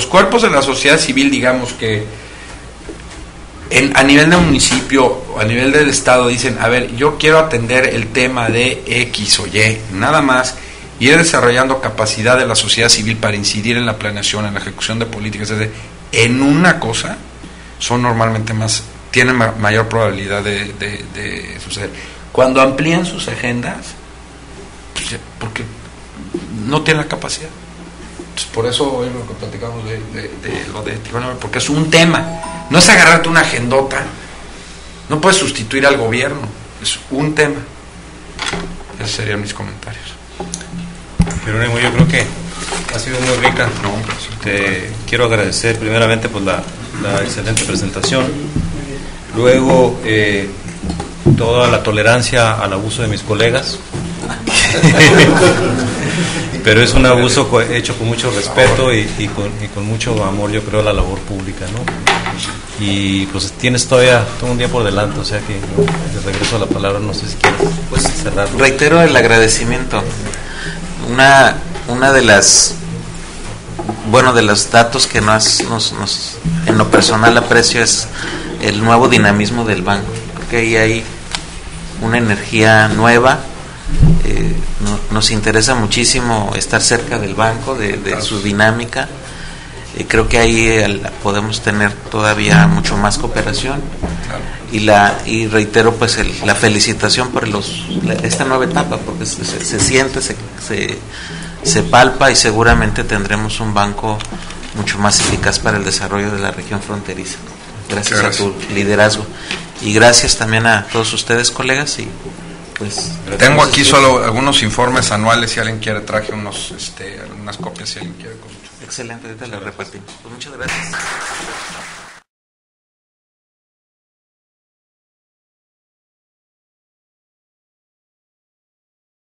cuerpos de la sociedad civil, digamos, que a nivel del municipio o a nivel del estado dicen, a ver, yo quiero atender el tema de X o Y, nada más, y ir desarrollando capacidad de la sociedad civil para incidir en la planeación, en la ejecución de políticas, en una cosa, son normalmente tienen mayor probabilidad de suceder. Cuando amplían sus agendas, pues, porque no tienen la capacidad. Entonces, por eso hoy lo que platicamos de lo de Tijuana, porque es un tema, no es agarrarte una agendota, no puedes sustituir al gobierno, es un tema. Esos serían mis comentarios. Jerónimo, yo creo que ha sido muy rica. Te quiero agradecer primeramente por la excelente presentación, luego toda la tolerancia al abuso de mis colegas. Pero es un abuso hecho con mucho respeto y con mucho amor, yo creo, a la labor pública, ¿no? Y pues tienes todavía todo un día por delante, o sea que te regreso a la palabra, no sé si quieres cerrar. Reitero el agradecimiento. Una de las, bueno, de los datos que nos en lo personal aprecio es el nuevo dinamismo del banco, porque ahí hay una energía nueva. Nos interesa muchísimo estar cerca del banco, de su dinámica. Creo que ahí podemos tener todavía mucho más cooperación. Y reitero pues la felicitación por esta nueva etapa, porque se siente, se palpa, y seguramente tendremos un banco mucho más eficaz para el desarrollo de la región fronteriza. Gracias a tu liderazgo. Y gracias también a todos ustedes, colegas, y pues tengo aquí solo algunos informes anuales, si alguien quiere, traje algunas copias si alguien quiere. Excelente, ahorita las repartimos. Pues muchas gracias.